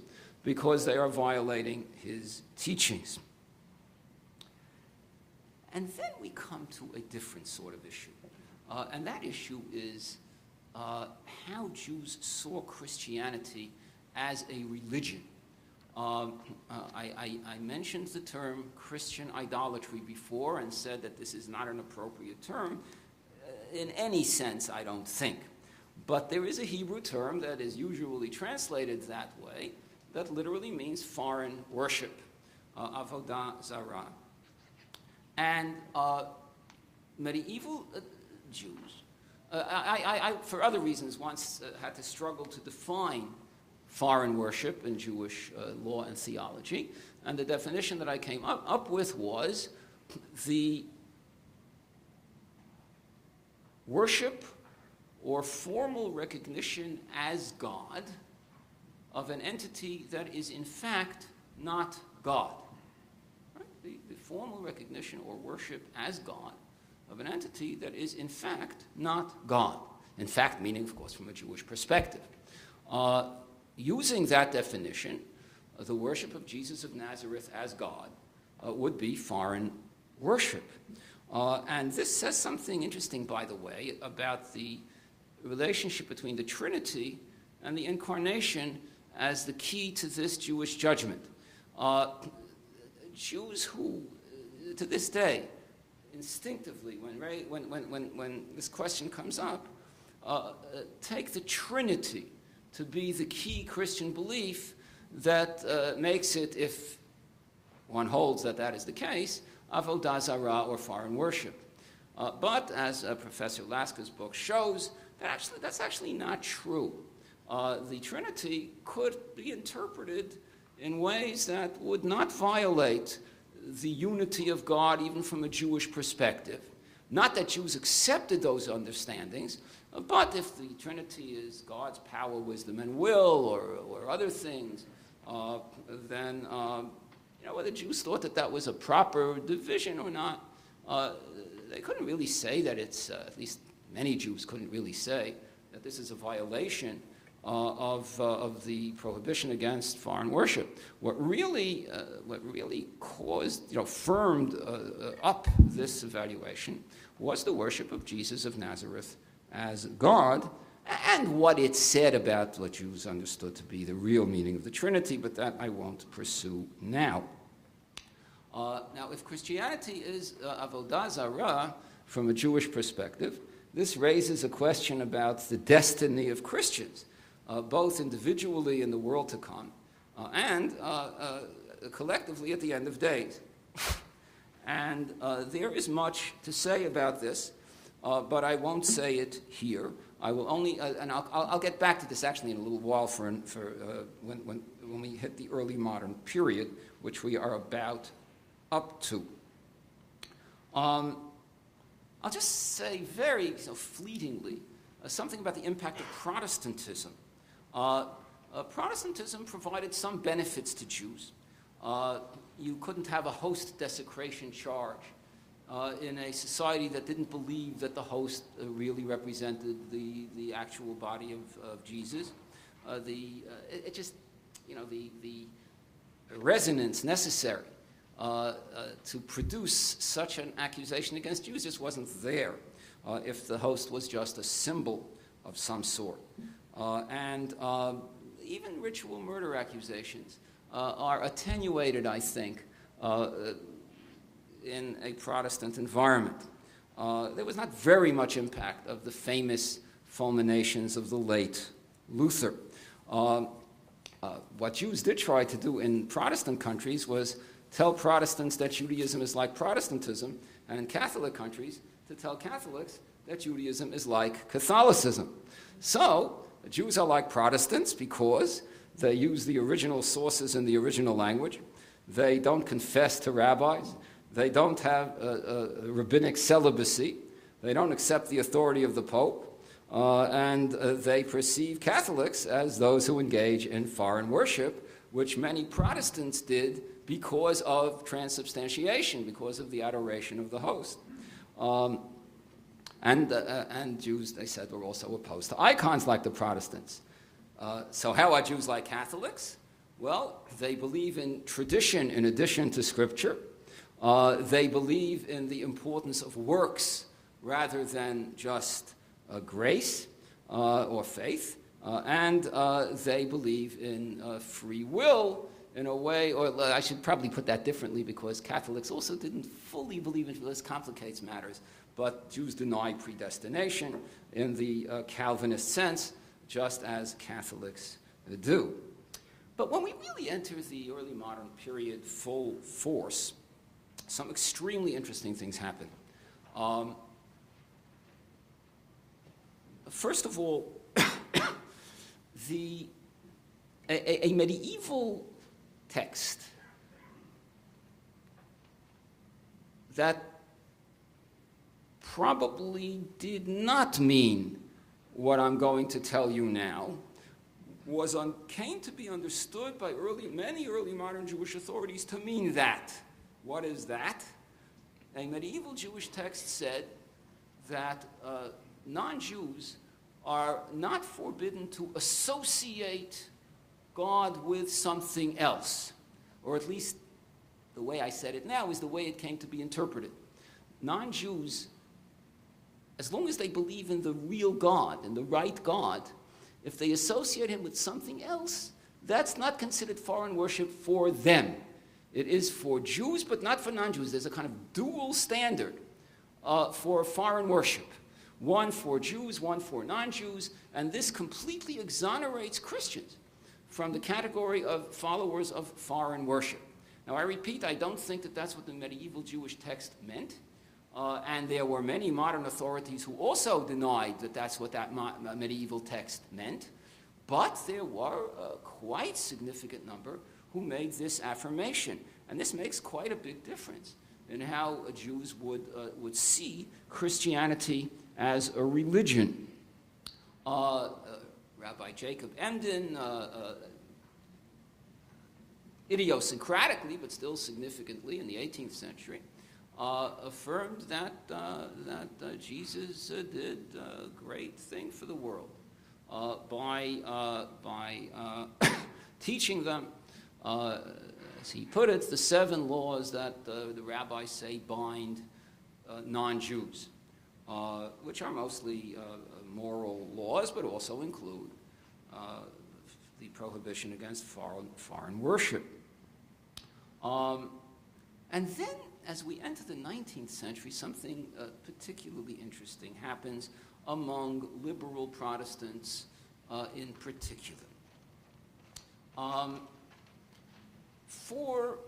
because they are violating his teachings. And then we come to a different sort of issue. And that issue is how Jews saw Christianity as a religion. I mentioned the term Christian idolatry before and said that this is not an appropriate term in any sense, I don't think. But there is a Hebrew term that is usually translated that way that literally means foreign worship, avodah zarah. And medieval Jews, I, for other reasons, once had to struggle to define foreign worship in Jewish law and theology. And the definition that I came up with was the worship or formal recognition as God of an entity that is in fact not God. Right? The formal recognition or worship as God of an entity that is in fact not God. In fact, meaning, of course, from a Jewish perspective. Using that definition, the worship of Jesus of Nazareth as God would be foreign worship. And this says something interesting, by the way, about the relationship between the Trinity and the Incarnation as the key to this Jewish judgment. Jews who, to this day, instinctively, when this question comes up, take the Trinity to be the key Christian belief that makes it, if one holds that that is the case, avodah zarah, or foreign worship. But as Professor Lasker's book shows, that's actually not true. The Trinity could be interpreted in ways that would not violate the unity of God, even from a Jewish perspective. Not that Jews accepted those understandings, but if the Trinity is God's power, wisdom, and will, or other things, then whether Jews thought that that was a proper division or not, they couldn't really say that it's, at least many Jews couldn't really say that this is a violation of the prohibition against foreign worship. What really caused, firmed up this evaluation was the worship of Jesus of Nazareth as God, and what it said about what Jews understood to be the real meaning of the Trinity, but that I won't pursue now. Now, if Christianity is avodah zarah from a Jewish perspective, this raises a question about the destiny of Christians, both individually in the world to come and collectively at the end of days. And there is much to say about this, but I won't say it here. I will only, and I'll get back to this actually in a little while for when we hit the early modern period, which we are about up to. I'll just say very fleetingly something about the impact of Protestantism. Protestantism provided some benefits to Jews. You couldn't have a host desecration charge in a society that didn't believe that the host really represented the actual body of Jesus. The resonance necessary to produce such an accusation against Jews just wasn't there if the host was just a symbol of some sort. And even ritual murder accusations are attenuated, I think, in a Protestant environment. There was not very much impact of the famous fulminations of the late Luther. What Jews did try to do in Protestant countries was tell Protestants that Judaism is like Protestantism, and in Catholic countries to tell Catholics that Judaism is like Catholicism. So, Jews are like Protestants because they use the original sources in the original language. They don't confess to rabbis. They don't have rabbinic celibacy. They don't accept the authority of the Pope. And they perceive Catholics as those who engage in foreign worship, which many Protestants did because of transubstantiation, because of the adoration of the host. And Jews, they said, were also opposed to icons like the Protestants. So how are Jews like Catholics? Well, they believe in tradition in addition to Scripture. They believe in the importance of works rather than just grace or faith. And they believe in free will in a way, or I should probably put that differently because Catholics also didn't fully believe in this complicates matters. But Jews deny predestination in the Calvinist sense, just as Catholics do. But when we really enter the early modern period full force, some extremely interesting things happen. First of all, a medieval text that probably did not mean what I'm going to tell you now came to be understood by many early modern Jewish authorities to mean that. What is that? A medieval Jewish text said that non-Jews are not forbidden to associate God with something else, or at least the way I said it now is the way it came to be interpreted. Non-Jews, as long as they believe in the real God, in the right God, if they associate him with something else, that's not considered foreign worship for them. It is for Jews, but not for non-Jews. There's a kind of dual standard for foreign worship. One for Jews, one for non-Jews, and this completely exonerates Christians from the category of followers of foreign worship. Now, I repeat, I don't think that that's what the medieval Jewish text meant. And there were many modern authorities who also denied that that's what that medieval text meant. But there were a quite significant number who made this affirmation. And this makes quite a big difference in how Jews would see Christianity as a religion. Rabbi Jacob Emden, idiosyncratically, but still significantly in the 18th century, affirmed that Jesus did a great thing for the world by teaching them, as he put it, the 7 laws that the rabbis say bind non-Jews, which are mostly moral laws, but also include the prohibition against foreign worship. And then, as we enter the 19th century, something particularly interesting happens among liberal Protestants in particular. For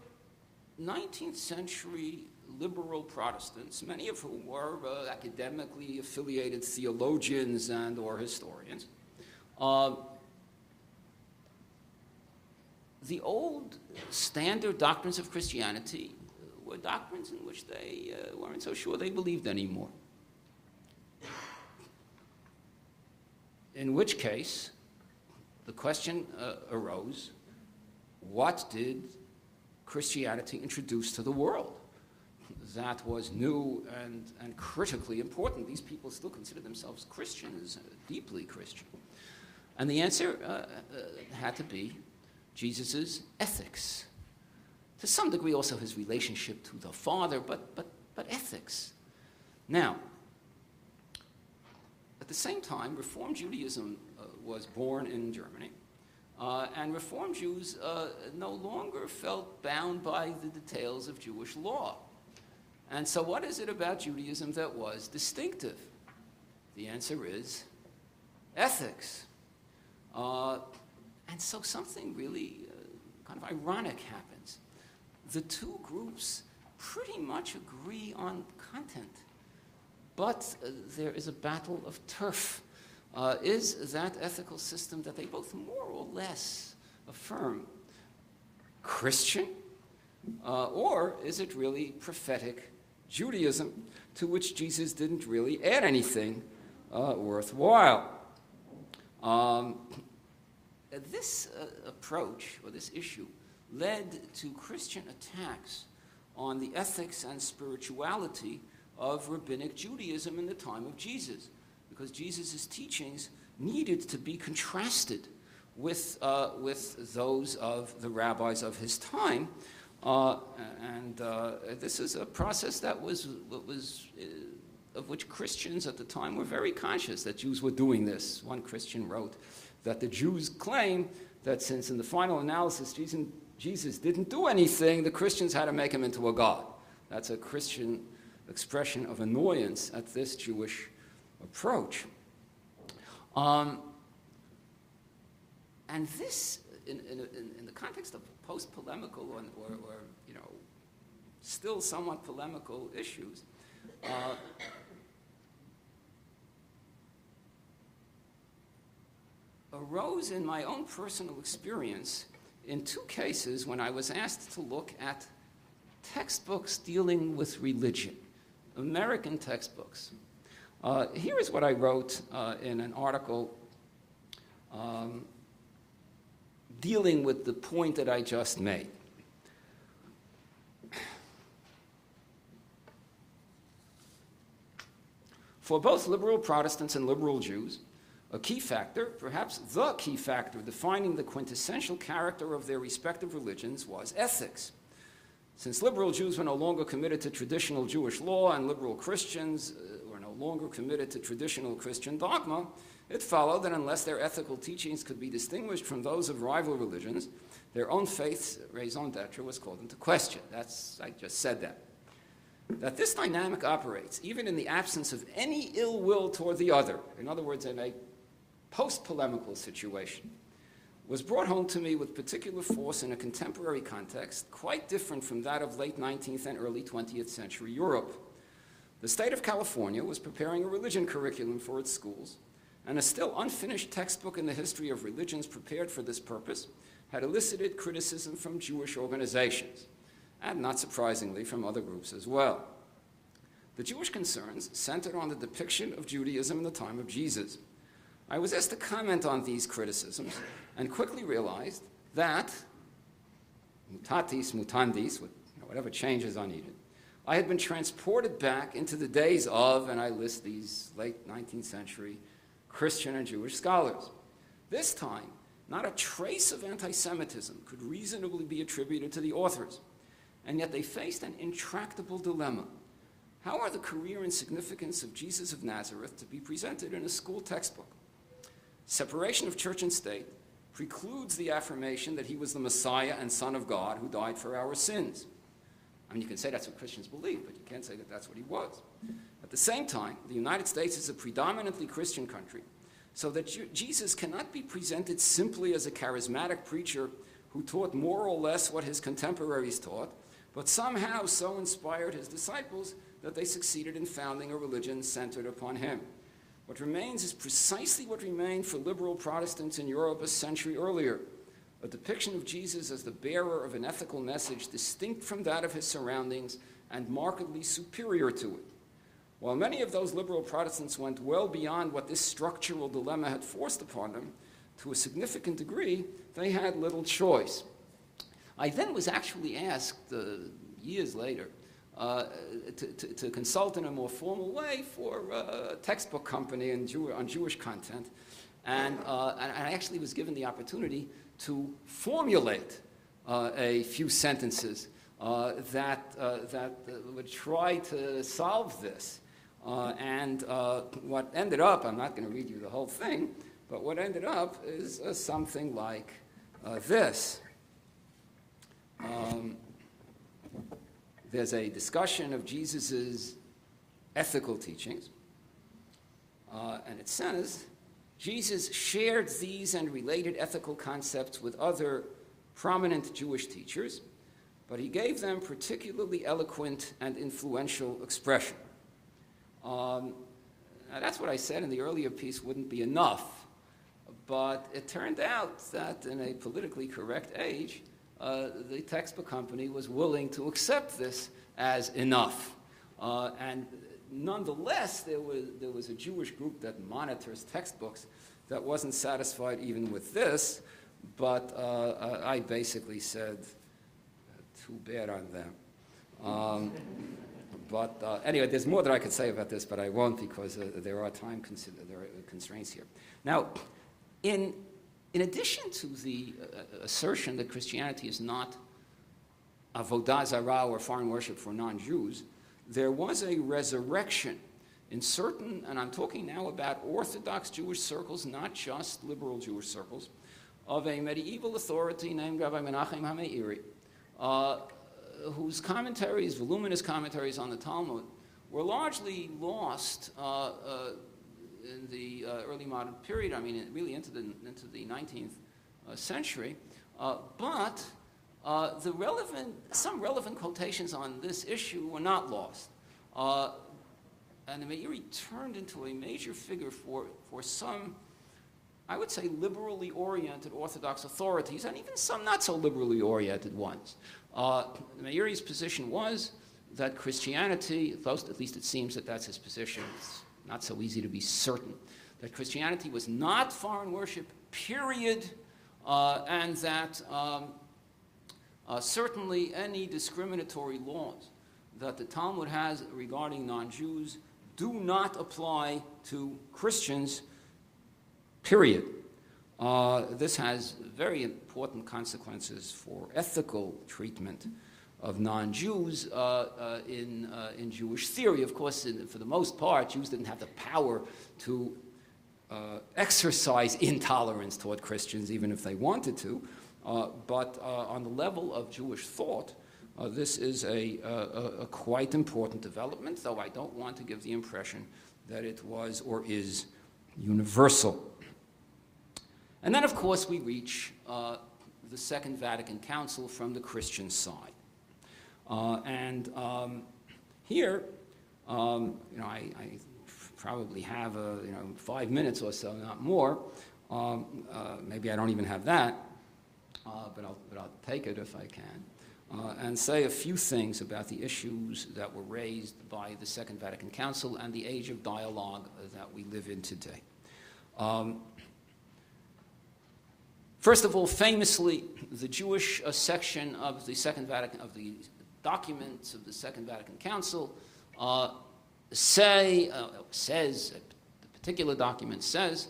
19th century liberal Protestants, many of whom were academically affiliated theologians and or historians, the old standard doctrines of Christianity were doctrines in which they weren't so sure they believed anymore. In which case, the question arose, what did Christianity introduce to the world that was new and critically important? These people still consider themselves Christians, deeply Christian. And the answer had to be Jesus' ethics. To some degree also his relationship to the Father, but ethics. Now, at the same time, Reform Judaism was born in Germany, and Reform Jews no longer felt bound by the details of Jewish law. And so what is it about Judaism that was distinctive? The answer is ethics. And so something really kind of ironic happens. The two groups pretty much agree on content, but there is a battle of turf. Is that ethical system that they both more or less affirm Christian, or is it really prophetic Judaism to which Jesus didn't really add anything worthwhile? This approach, or this issue, led to Christian attacks on the ethics and spirituality of rabbinic Judaism in the time of Jesus, because Jesus' teachings needed to be contrasted with those of the rabbis of his time. This is a process that was of which Christians at the time were very conscious, that Jews were doing this. One Christian wrote that the Jews claim that since in the final analysis Jesus didn't do anything, the Christians had to make him into a god. That's a Christian expression of annoyance at this Jewish approach. And this, in the context of post-polemical or still somewhat polemical issues, arose in my own personal experience in 2 cases when I was asked to look at textbooks dealing with religion, American textbooks. Here is what I wrote in an article dealing with the point that I just made. For both liberal Protestants and liberal Jews, a key factor, perhaps the key factor, defining the quintessential character of their respective religions was ethics. Since liberal Jews were no longer committed to traditional Jewish law and liberal Christians were no longer committed to traditional Christian dogma, it followed that unless their ethical teachings could be distinguished from those of rival religions, their own faith's raison d'etre was called into question. I just said that. That this dynamic operates even in the absence of any ill will toward the other. In other words, in a post-polemical situation, was brought home to me with particular force in a contemporary context, quite different from that of late 19th and early 20th century Europe. The state of California was preparing a religion curriculum for its schools, and a still unfinished textbook in the history of religions prepared for this purpose had elicited criticism from Jewish organizations, and not surprisingly from other groups as well. The Jewish concerns centered on the depiction of Judaism in the time of Jesus. I was asked to comment on these criticisms and quickly realized that, mutatis mutandis, with whatever changes are needed, I had been transported back into the days of, and I list these late 19th century Christian and Jewish scholars. This time, not a trace of anti-Semitism could reasonably be attributed to the authors, and yet they faced an intractable dilemma. How are the career and significance of Jesus of Nazareth to be presented in a school textbook? Separation of church and state precludes the affirmation that he was the Messiah and Son of God who died for our sins. I mean, you can say that's what Christians believe, but you can't say that that's what he was. At the same time, the United States is a predominantly Christian country, so that Jesus cannot be presented simply as a charismatic preacher who taught more or less what his contemporaries taught, but somehow so inspired his disciples that they succeeded in founding a religion centered upon him. What remains is precisely what remained for liberal Protestants in Europe a century earlier, a depiction of Jesus as the bearer of an ethical message distinct from that of his surroundings and markedly superior to it. While many of those liberal Protestants went well beyond what this structural dilemma had forced upon them, to a significant degree, they had little choice. I then was actually asked years later to consult in a more formal way for a textbook company on Jewish content, and I actually was given the opportunity to formulate a few sentences that would try to solve this. And what ended up, I'm not going to read you the whole thing, but what ended up is something like this. There's a discussion of Jesus' ethical teachings, and it says, Jesus shared these and related ethical concepts with other prominent Jewish teachers, but he gave them particularly eloquent and influential expression. Now that's what I said in the earlier piece wouldn't be enough, but it turned out that in a politically correct age, the textbook company was willing to accept this as enough. And nonetheless, there was a Jewish group that monitors textbooks that wasn't satisfied even with this, but I basically said, too bad on them. But anyway, there's more that I could say about this, but I won't because there are constraints here. Now, in addition to the assertion that Christianity is not avodah zarah or foreign worship for non-Jews, there was a resurrection in certain, and I'm talking now about Orthodox Jewish circles, not just liberal Jewish circles, of a medieval authority named Rabbi Menachem HaMeiri, whose commentaries, voluminous commentaries on the Talmud, were largely lost in the early modern period, I mean, really into the 19th century, but some relevant quotations on this issue were not lost. And the Meiri turned into a major figure for some, I would say, liberally oriented Orthodox authorities, and even some not so liberally oriented ones. Meiri's position was that Christianity, at least it seems that that's his position, it's not so easy to be certain, that Christianity was not foreign worship, period, and that certainly any discriminatory laws that the Talmud has regarding non-Jews do not apply to Christians, period. This has very important consequences for ethical treatment of non-Jews in Jewish theory. Of course, for the most part, Jews didn't have the power to exercise intolerance toward Christians, even if they wanted to. But on the level of Jewish thought, this is a quite important development, though I don't want to give the impression that it was or is universal. And then, of course, we reach the Second Vatican Council from the Christian side. Here, I probably have 5 minutes or so, not more. Maybe I don't even have that, but I'll take it if I can, and say a few things about the issues that were raised by the Second Vatican Council and the age of dialogue that we live in today. First of all, famously, the Jewish section of the documents of the Second Vatican Council says, the particular document says,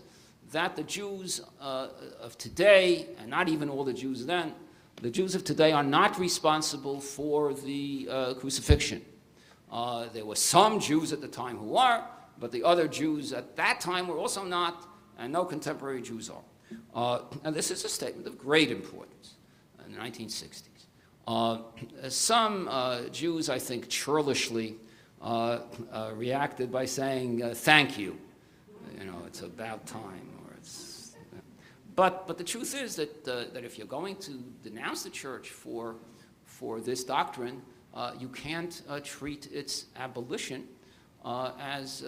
that the Jews of today, and not even all the Jews then, the Jews of today are not responsible for the crucifixion. There were some Jews at the time who are, but the other Jews at that time were also not, and no contemporary Jews are. And this is a statement of great importance in the 1960s. Some Jews, I think, churlishly reacted by saying, thank you. It's about time. But the truth is that if you're going to denounce the church for this doctrine, you can't treat its abolition as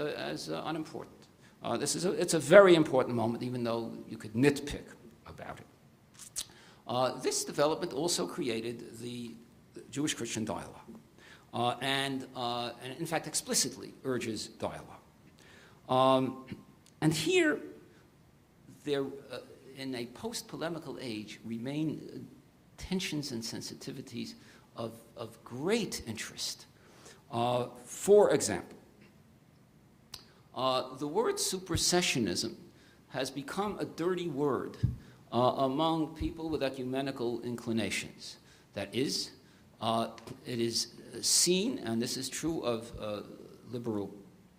unimportant. It's a very important moment, even though you could nitpick about it. This development also created the Jewish-Christian dialogue, and in fact explicitly urges dialogue. And here, there, in a post-polemical age, remain tensions and sensitivities of great interest. For example, the word supersessionism has become a dirty word among people with ecumenical inclinations. That is, it is seen, and this is true of liberal,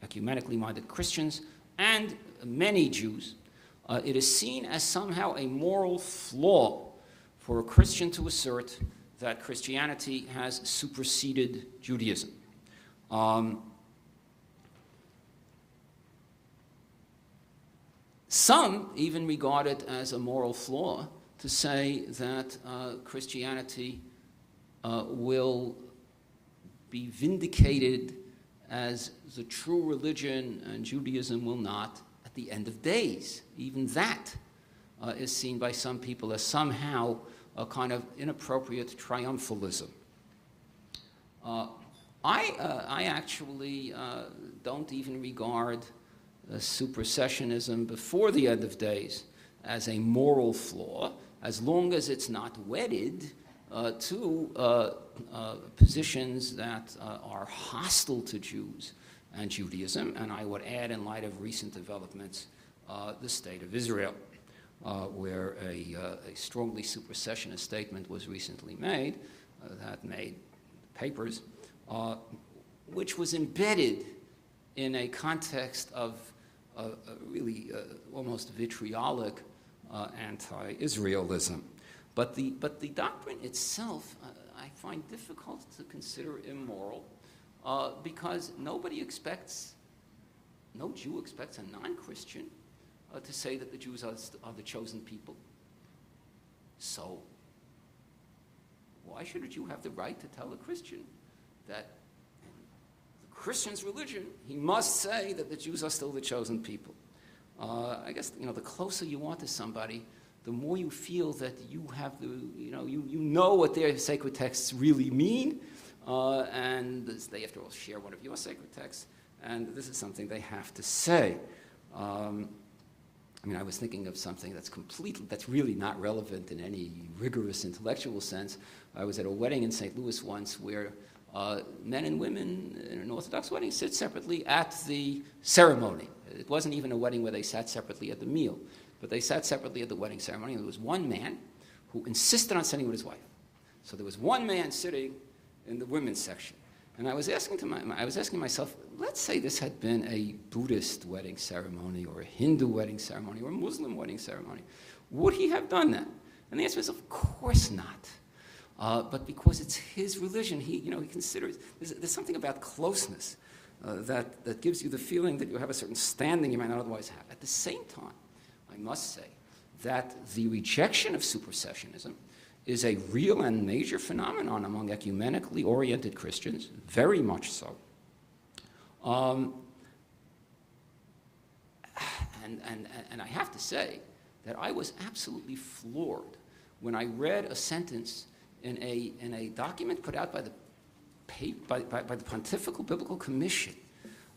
ecumenically minded Christians and many Jews, it is seen as somehow a moral flaw for a Christian to assert that Christianity has superseded Judaism. Some even regard it as a moral flaw to say that Christianity will be vindicated as the true religion and Judaism will not at the end of days. Even that is seen by some people as somehow a kind of inappropriate triumphalism. I actually don't even regard supersessionism before the end of days as a moral flaw, as long as it's not wedded to positions that are hostile to Jews and Judaism, and I would add, in light of recent developments, the state of Israel, where a strongly supersessionist statement was recently made, that made papers, which was embedded in a context of really almost vitriolic anti-Israelism. But the doctrine itself, I find difficult to consider immoral, because no Jew expects a non-Christian to say that the Jews are the chosen people. So, why should a Jew have the right to tell a Christian that the Christian's religion, he must say that the Jews are still the chosen people? I guess, the closer you are to somebody, the more you feel that you have you know what their sacred texts really mean, and they, after all, share one of your sacred texts, and this is something they have to say. I was thinking of something that's really not relevant in any rigorous intellectual sense. I was at a wedding in St. Louis once where men and women in an Orthodox wedding sit separately at the ceremony. It wasn't even a wedding where they sat separately at the meal, but they sat separately at the wedding ceremony, and there was one man who insisted on sitting with his wife. So there was one man sitting in the women's section. And I was asking myself, let's say this had been a Buddhist wedding ceremony or a Hindu wedding ceremony or a Muslim wedding ceremony. Would he have done that? And the answer is, of course not. But because it's his religion, he considers, there's something about closeness that gives you the feeling that you have a certain standing you might not otherwise have. At the same time, I must say that the rejection of supersessionism is a real and major phenomenon among ecumenically oriented Christians, very much so. And I have to say that I was absolutely floored when I read a sentence in a document put out by the Pontifical Biblical Commission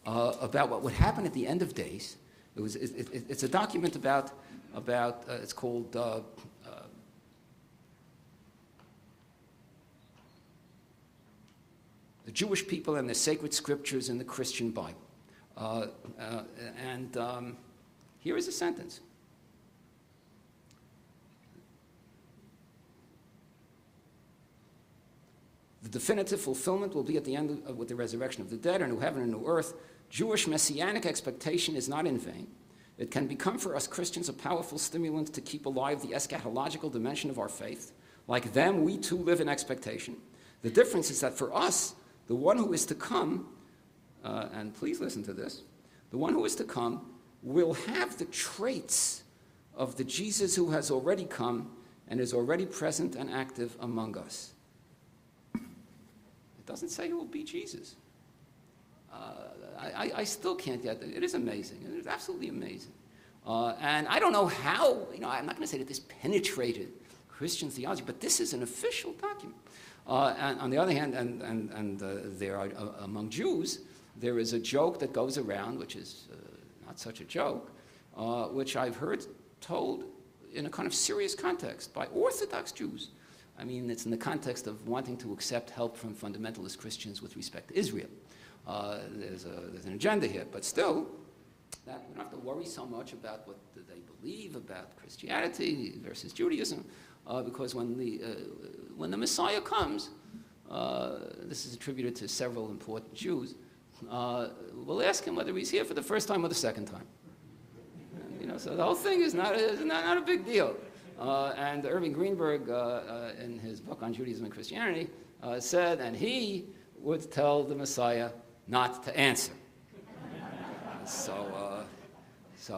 about what would happen at the end of days. It's a document about it's called the Jewish people and the sacred scriptures in the Christian Bible. Here is a sentence. The definitive fulfillment will be at the end with the resurrection of the dead, a new heaven and a new earth. Jewish messianic expectation is not in vain. It can become for us Christians a powerful stimulant to keep alive the eschatological dimension of our faith. Like them, we too live in expectation. The difference is that for us, the one who is to come, and please listen to this, the one who is to come will have the traits of the Jesus who has already come and is already present and active among us. It doesn't say it will be Jesus. I still can't get it. It is amazing. It is absolutely amazing. And I don't know how, I'm not going to say that this penetrated Christian theology, but this is an official document. And on the other hand, there are, among Jews, there is a joke that goes around, which is not such a joke, which I've heard told in a kind of serious context by Orthodox Jews. I mean, it's in the context of wanting to accept help from fundamentalist Christians with respect to Israel. There's an agenda here, but still, that we don't have to worry so much about what they believe about Christianity versus Judaism, because when the Messiah comes, this is attributed to several important Jews, we'll ask him whether he's here for the first time or the second time. And, so the whole thing is not a big deal. And Irving Greenberg, in his book on Judaism and Christianity, said, and he would tell the Messiah not to answer. So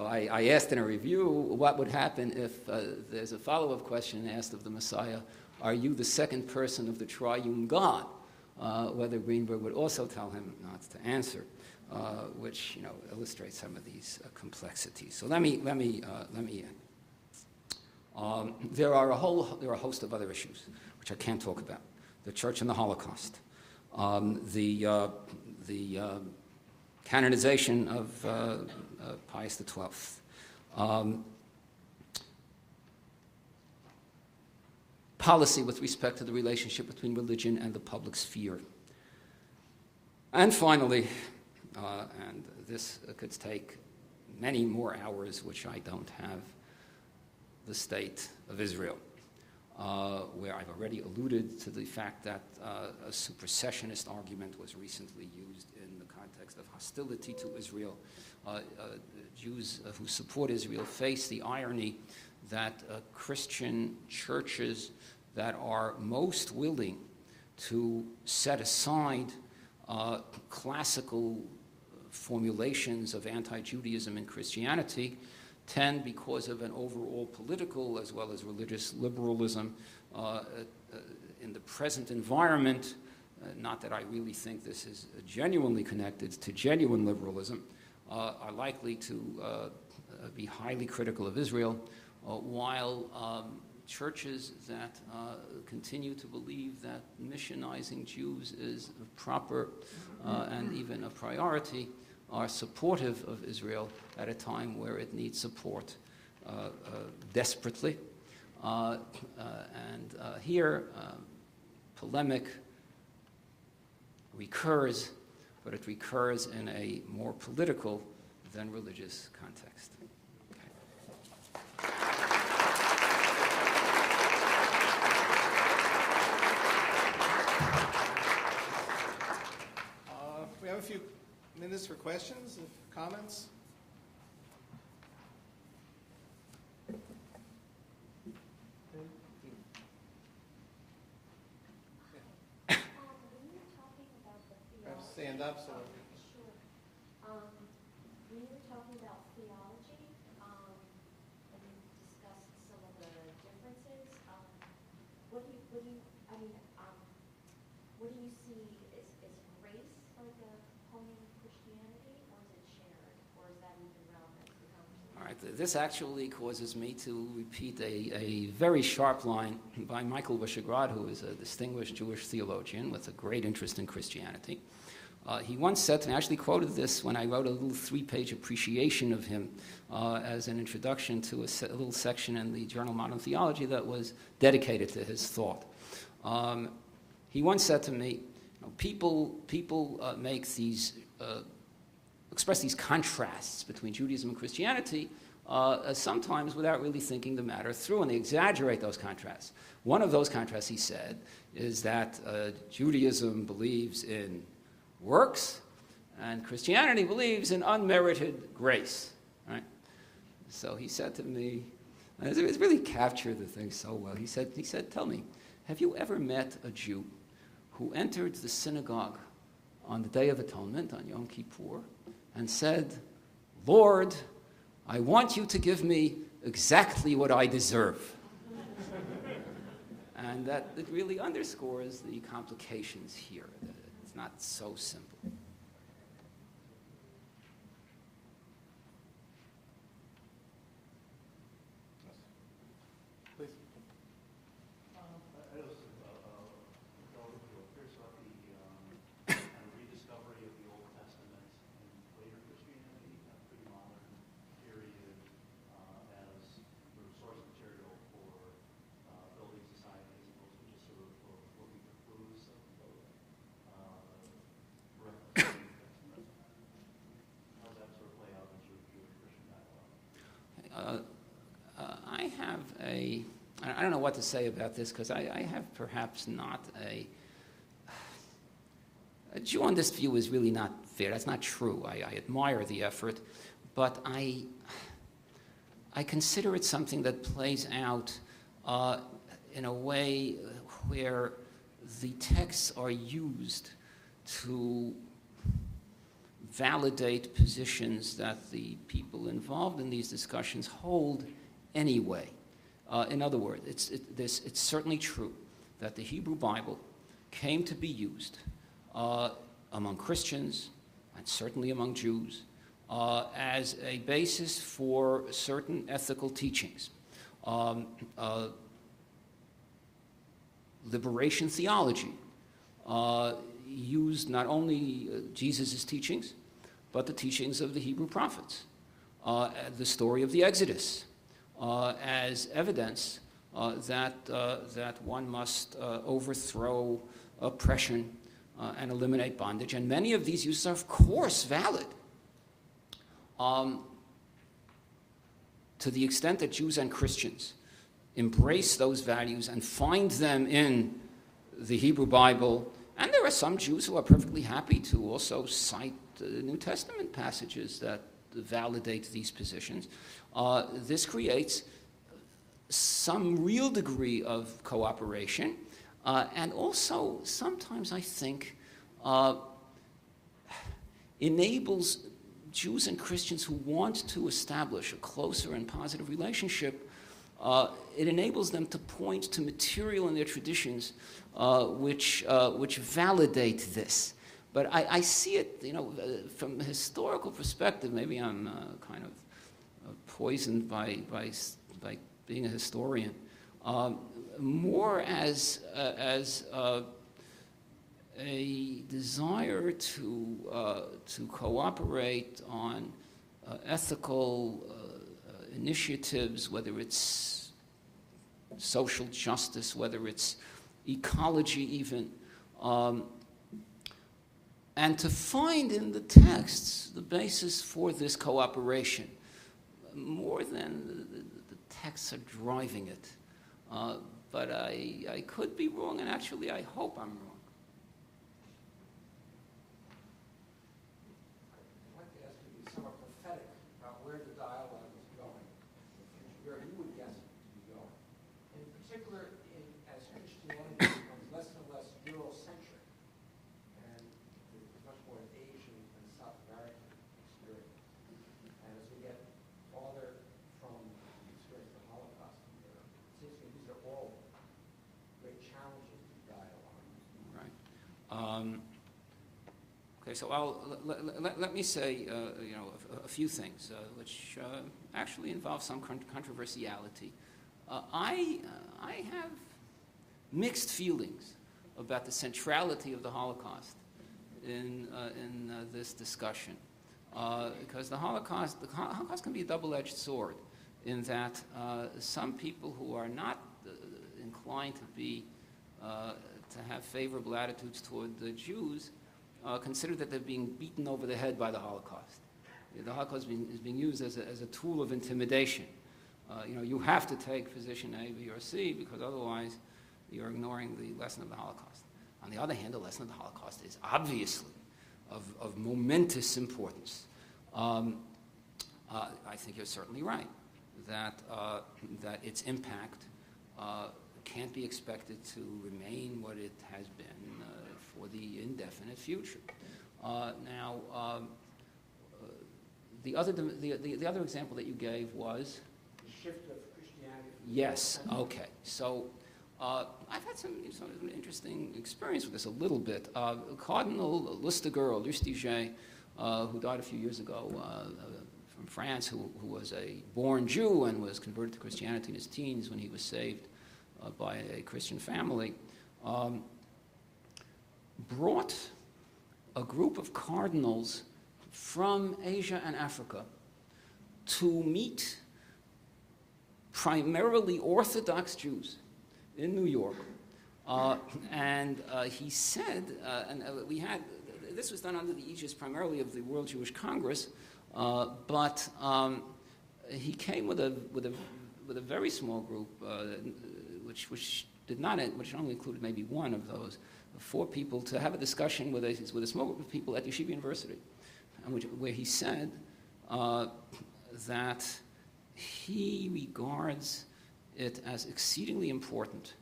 I asked in a review what would happen if there's a follow-up question asked of the Messiah, are you the second person of the triune God? Whether Greenberg would also tell him not to answer, which illustrates some of these complexities. So let me end. There are a host of other issues which I can't talk about: the Church and the Holocaust, the canonization of Pius XII, policy with respect to the relationship between religion and the public sphere, and finally, and this could take many more hours, which I don't have, the state of Israel, where I've already alluded to the fact that a supersessionist argument was recently used in the context of hostility to Israel. Jews who support Israel face the irony that Christian churches that are most willing to set aside classical formulations of anti-Judaism and Christianity tend, because of an overall political as well as religious liberalism in the present environment, not that I really think this is genuinely connected to genuine liberalism, are likely to be highly critical of Israel, while churches that continue to believe that missionizing Jews is proper and even a priority are supportive of Israel at a time where it needs support desperately. Here, polemic recurs, but it recurs in a more political than religious context. We have a few minutes for questions and comments. Stand up. So. Sure. When you were talking about theology, and you discussed what do you, I mean, what do you see, is grace like a home in Christianity, or is it shared, or is that even relevant to the conversation? All right, this actually causes me to repeat a very sharp line by Michael Wyshegrad, who is a distinguished Jewish theologian with a great interest in Christianity. He once said to me, I actually quoted this when I wrote a little 3-page appreciation of him as an introduction to a little section in the Journal of Modern Theology that was dedicated to his thought. He once said to me, people make these, express these contrasts between Judaism and Christianity sometimes without really thinking the matter through, and they exaggerate those contrasts. One of those contrasts, he said, is that Judaism believes in works, and Christianity believes in unmerited grace. Right? So he said to me, and it really captured the thing so well. He said, tell me, have you ever met a Jew who entered the synagogue on the Day of Atonement, on Yom Kippur, and said, Lord, I want you to give me exactly what I deserve? And that it really underscores the complications here. It's not so simple. Please. I was going to appears about the kind of rediscovery of the Old Testament in later Christianity, a pretty modern period, as the source material for building society, as opposed to just sort of looking for clues of reference. How does that sort of play out in sort of Jewish-Christian dialogue? I have I don't know what to say about this, because I have perhaps not a Jew on this view is really not fair. That's not true. I admire the effort, but I consider it something that plays out in a way where the texts are used to validate positions that the people involved in these discussions hold anyway. In other words, it's certainly true that the Hebrew Bible came to be used among Christians and certainly among Jews as a basis for certain ethical teachings. Liberation theology used not only Jesus' teachings, but the teachings of the Hebrew prophets, the story of the Exodus, as evidence that one must overthrow oppression and eliminate bondage. And many of these uses are, of course, valid. To the extent that Jews and Christians embrace those values and find them in the Hebrew Bible, and there are some Jews who are perfectly happy to also cite New Testament passages that validate these positions, this creates some real degree of cooperation, and also sometimes I think enables Jews and Christians who want to establish a closer and positive relationship, it enables them to point to material in their traditions which validate this. But I see it, from a historical perspective. Maybe I'm kind of poisoned by being a historian, more as a desire to cooperate on ethical initiatives, whether it's social justice, whether it's ecology even, and to find in the texts the basis for this cooperation, more than the texts are driving it. But I could be wrong, and actually I hope I'm wrong. I'd like to ask you to be somewhat prophetic about where the dialogue is going, where you would guess it to be going. In particular, as Christianity becomes less and less Eurocentric, and there's much more an Asian and South American experience. And as we get farther from the experience of the Holocaust, it seems to me these are all great challenges Okay, so let me say, a few things which actually involve some controversiality. I have mixed feelings about the centrality of the Holocaust in this discussion, because the Holocaust can be a double-edged sword, in that some people who are not inclined to have favorable attitudes toward the Jews consider that they're being beaten over the head by the Holocaust. The Holocaust is being used as a tool of intimidation. You have to take position A, B, or C, because otherwise you're ignoring the lesson of the Holocaust. On the other hand, the lesson of the Holocaust is obviously of momentous importance. I think you're certainly right that its impact can't be expected to remain what it has been for the indefinite future. The other example that you gave was The shift of Christianity. yes. Okay. So I've had some interesting experience with this a little bit. Cardinal Lustiger, who died a few years ago from France, who was a born Jew and was converted to Christianity in his teens when he was saved by a Christian family, brought a group of cardinals from Asia and Africa to meet primarily Orthodox Jews in New York. And he said, this was done under the aegis primarily of the World Jewish Congress, but he came with a very small group, which only included maybe one of those 4 people, to have a discussion with a small group of people at Yeshiva University, where he said that he regards it as exceedingly important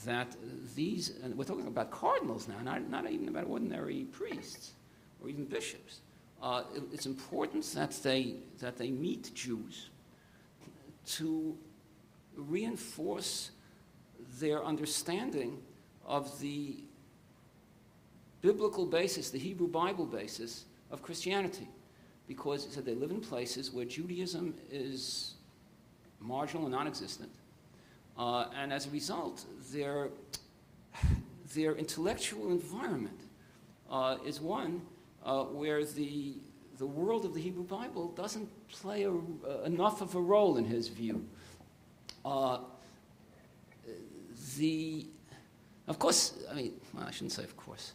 that these, and we're talking about cardinals now, not even about ordinary priests or even bishops. It's important that they meet Jews to reinforce their understanding of the biblical basis, the Hebrew Bible basis of Christianity, because he said they live in places where Judaism is marginal and non-existent, and as a result, their intellectual environment is one where the world of the Hebrew Bible doesn't play enough of a role in his view. Of course, I shouldn't say of course.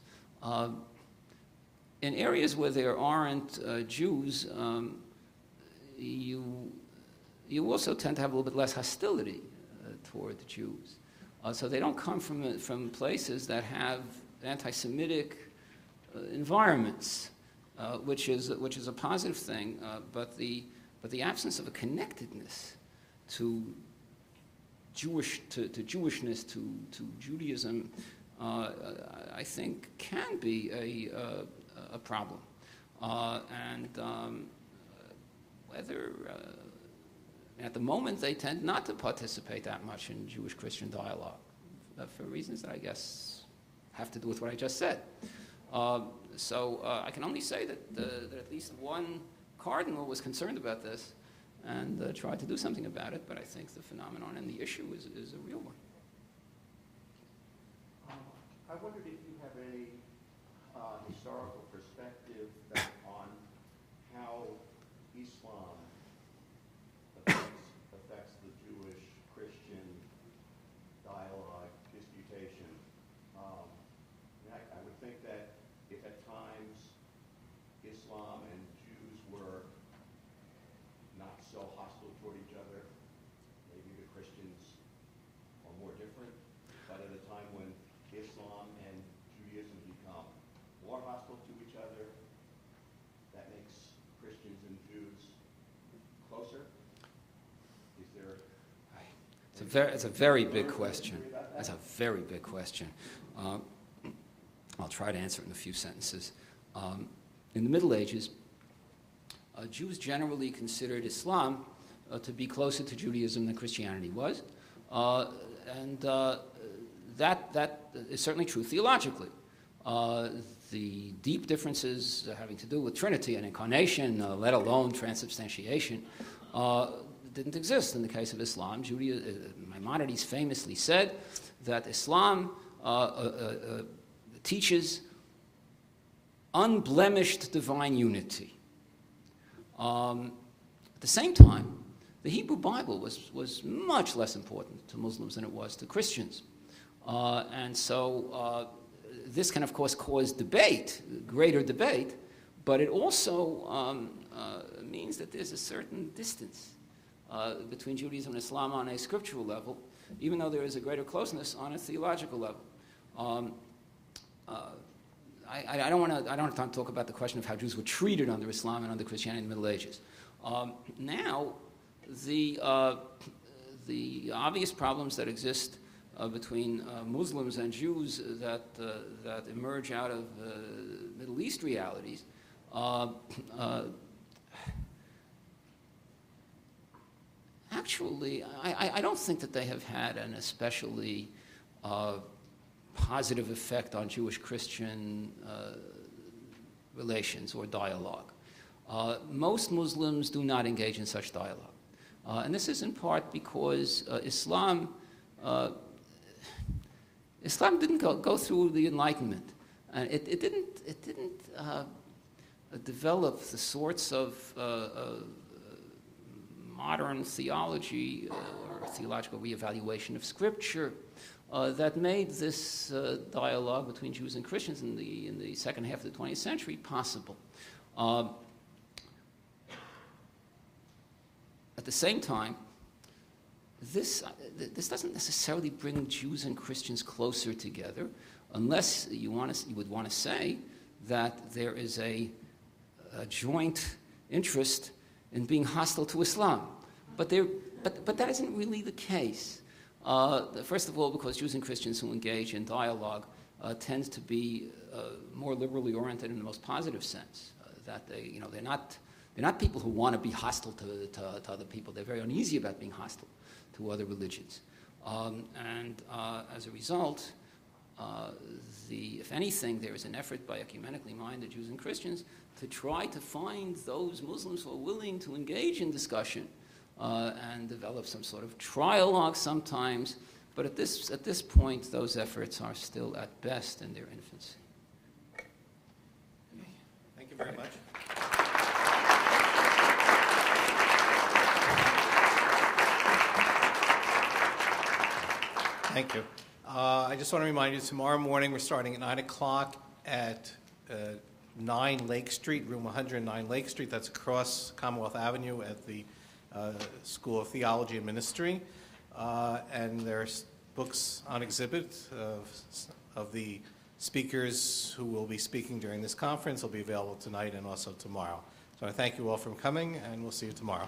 In areas where there aren't Jews, you also tend to have a little bit less hostility toward the Jews. So they don't come from places that have anti-Semitic environments, which is a positive thing. But the absence of a connectedness to Jewishness, to Judaism, I think can be a problem. Whether at the moment they tend not to participate that much in Jewish-Christian dialogue, for reasons that I guess have to do with what I just said. So I can only say that at least one cardinal was concerned about this and tried to do something about it, but I think the phenomenon and the issue is a real one. I wondered if you have any historical perspective on how Islam affects the Jewish-Christian dialogue, disputation. I would think that if at times Islam and Jews were not so hostile toward each other, maybe the Christians are more different, but at a time when Islam and Judaism become more hostile to each other, that makes Christians and Jews closer? Is there... It's a very big question. That's a very big question. I'll try to answer it in a few sentences. In the Middle Ages, Jews generally considered Islam to be closer to Judaism than Christianity was, and that is certainly true theologically. The deep differences having to do with Trinity and incarnation, let alone transubstantiation, didn't exist in the case of Islam. Maimonides famously said that Islam teaches unblemished divine unity. At the same time, the Hebrew Bible was much less important to Muslims than it was to Christians. And so this can, of course, cause debate, greater debate, but it also means that there's a certain distance between Judaism and Islam on a scriptural level, even though there is a greater closeness on a theological level. I don't have time to talk about the question of how Jews were treated under Islam and under Christianity in the Middle Ages. Now, the obvious problems that exist between Muslims and Jews that emerge out of Middle East realities actually, I don't think that they have had an especially positive effect on Jewish-Christian relations or dialogue. Most Muslims do not engage in such dialogue. And this is in part because Islam didn't go through the Enlightenment. It didn't develop the sorts of modern theology or theological reevaluation of Scripture that made this dialogue between Jews and Christians in the second half of the 20th century possible. At the same time, this doesn't necessarily bring Jews and Christians closer together, unless you would want to say that there is a joint interest in being hostile to Islam. But that isn't really the case. First of all, because Jews and Christians who engage in dialogue tend to be more liberally oriented in the most positive sense. That they're not people who want to be hostile to other people. They're very uneasy about being hostile to other religions. And as a result, if anything, there is an effort by ecumenically minded Jews and Christians to try to find those Muslims who are willing to engage in discussion and develop some sort of trialogue sometimes. But at this point, those efforts are still at best in their infancy. Thank you very much. Thank you. I just want to remind you, tomorrow morning we're starting at 9 o'clock at 9 Lake Street, room 109 Lake Street. That's across Commonwealth Avenue at the School of Theology and Ministry. And there's books on exhibit of the speakers who will be speaking during this conference. Will be available tonight and also tomorrow. So I thank you all for coming, and we'll see you tomorrow.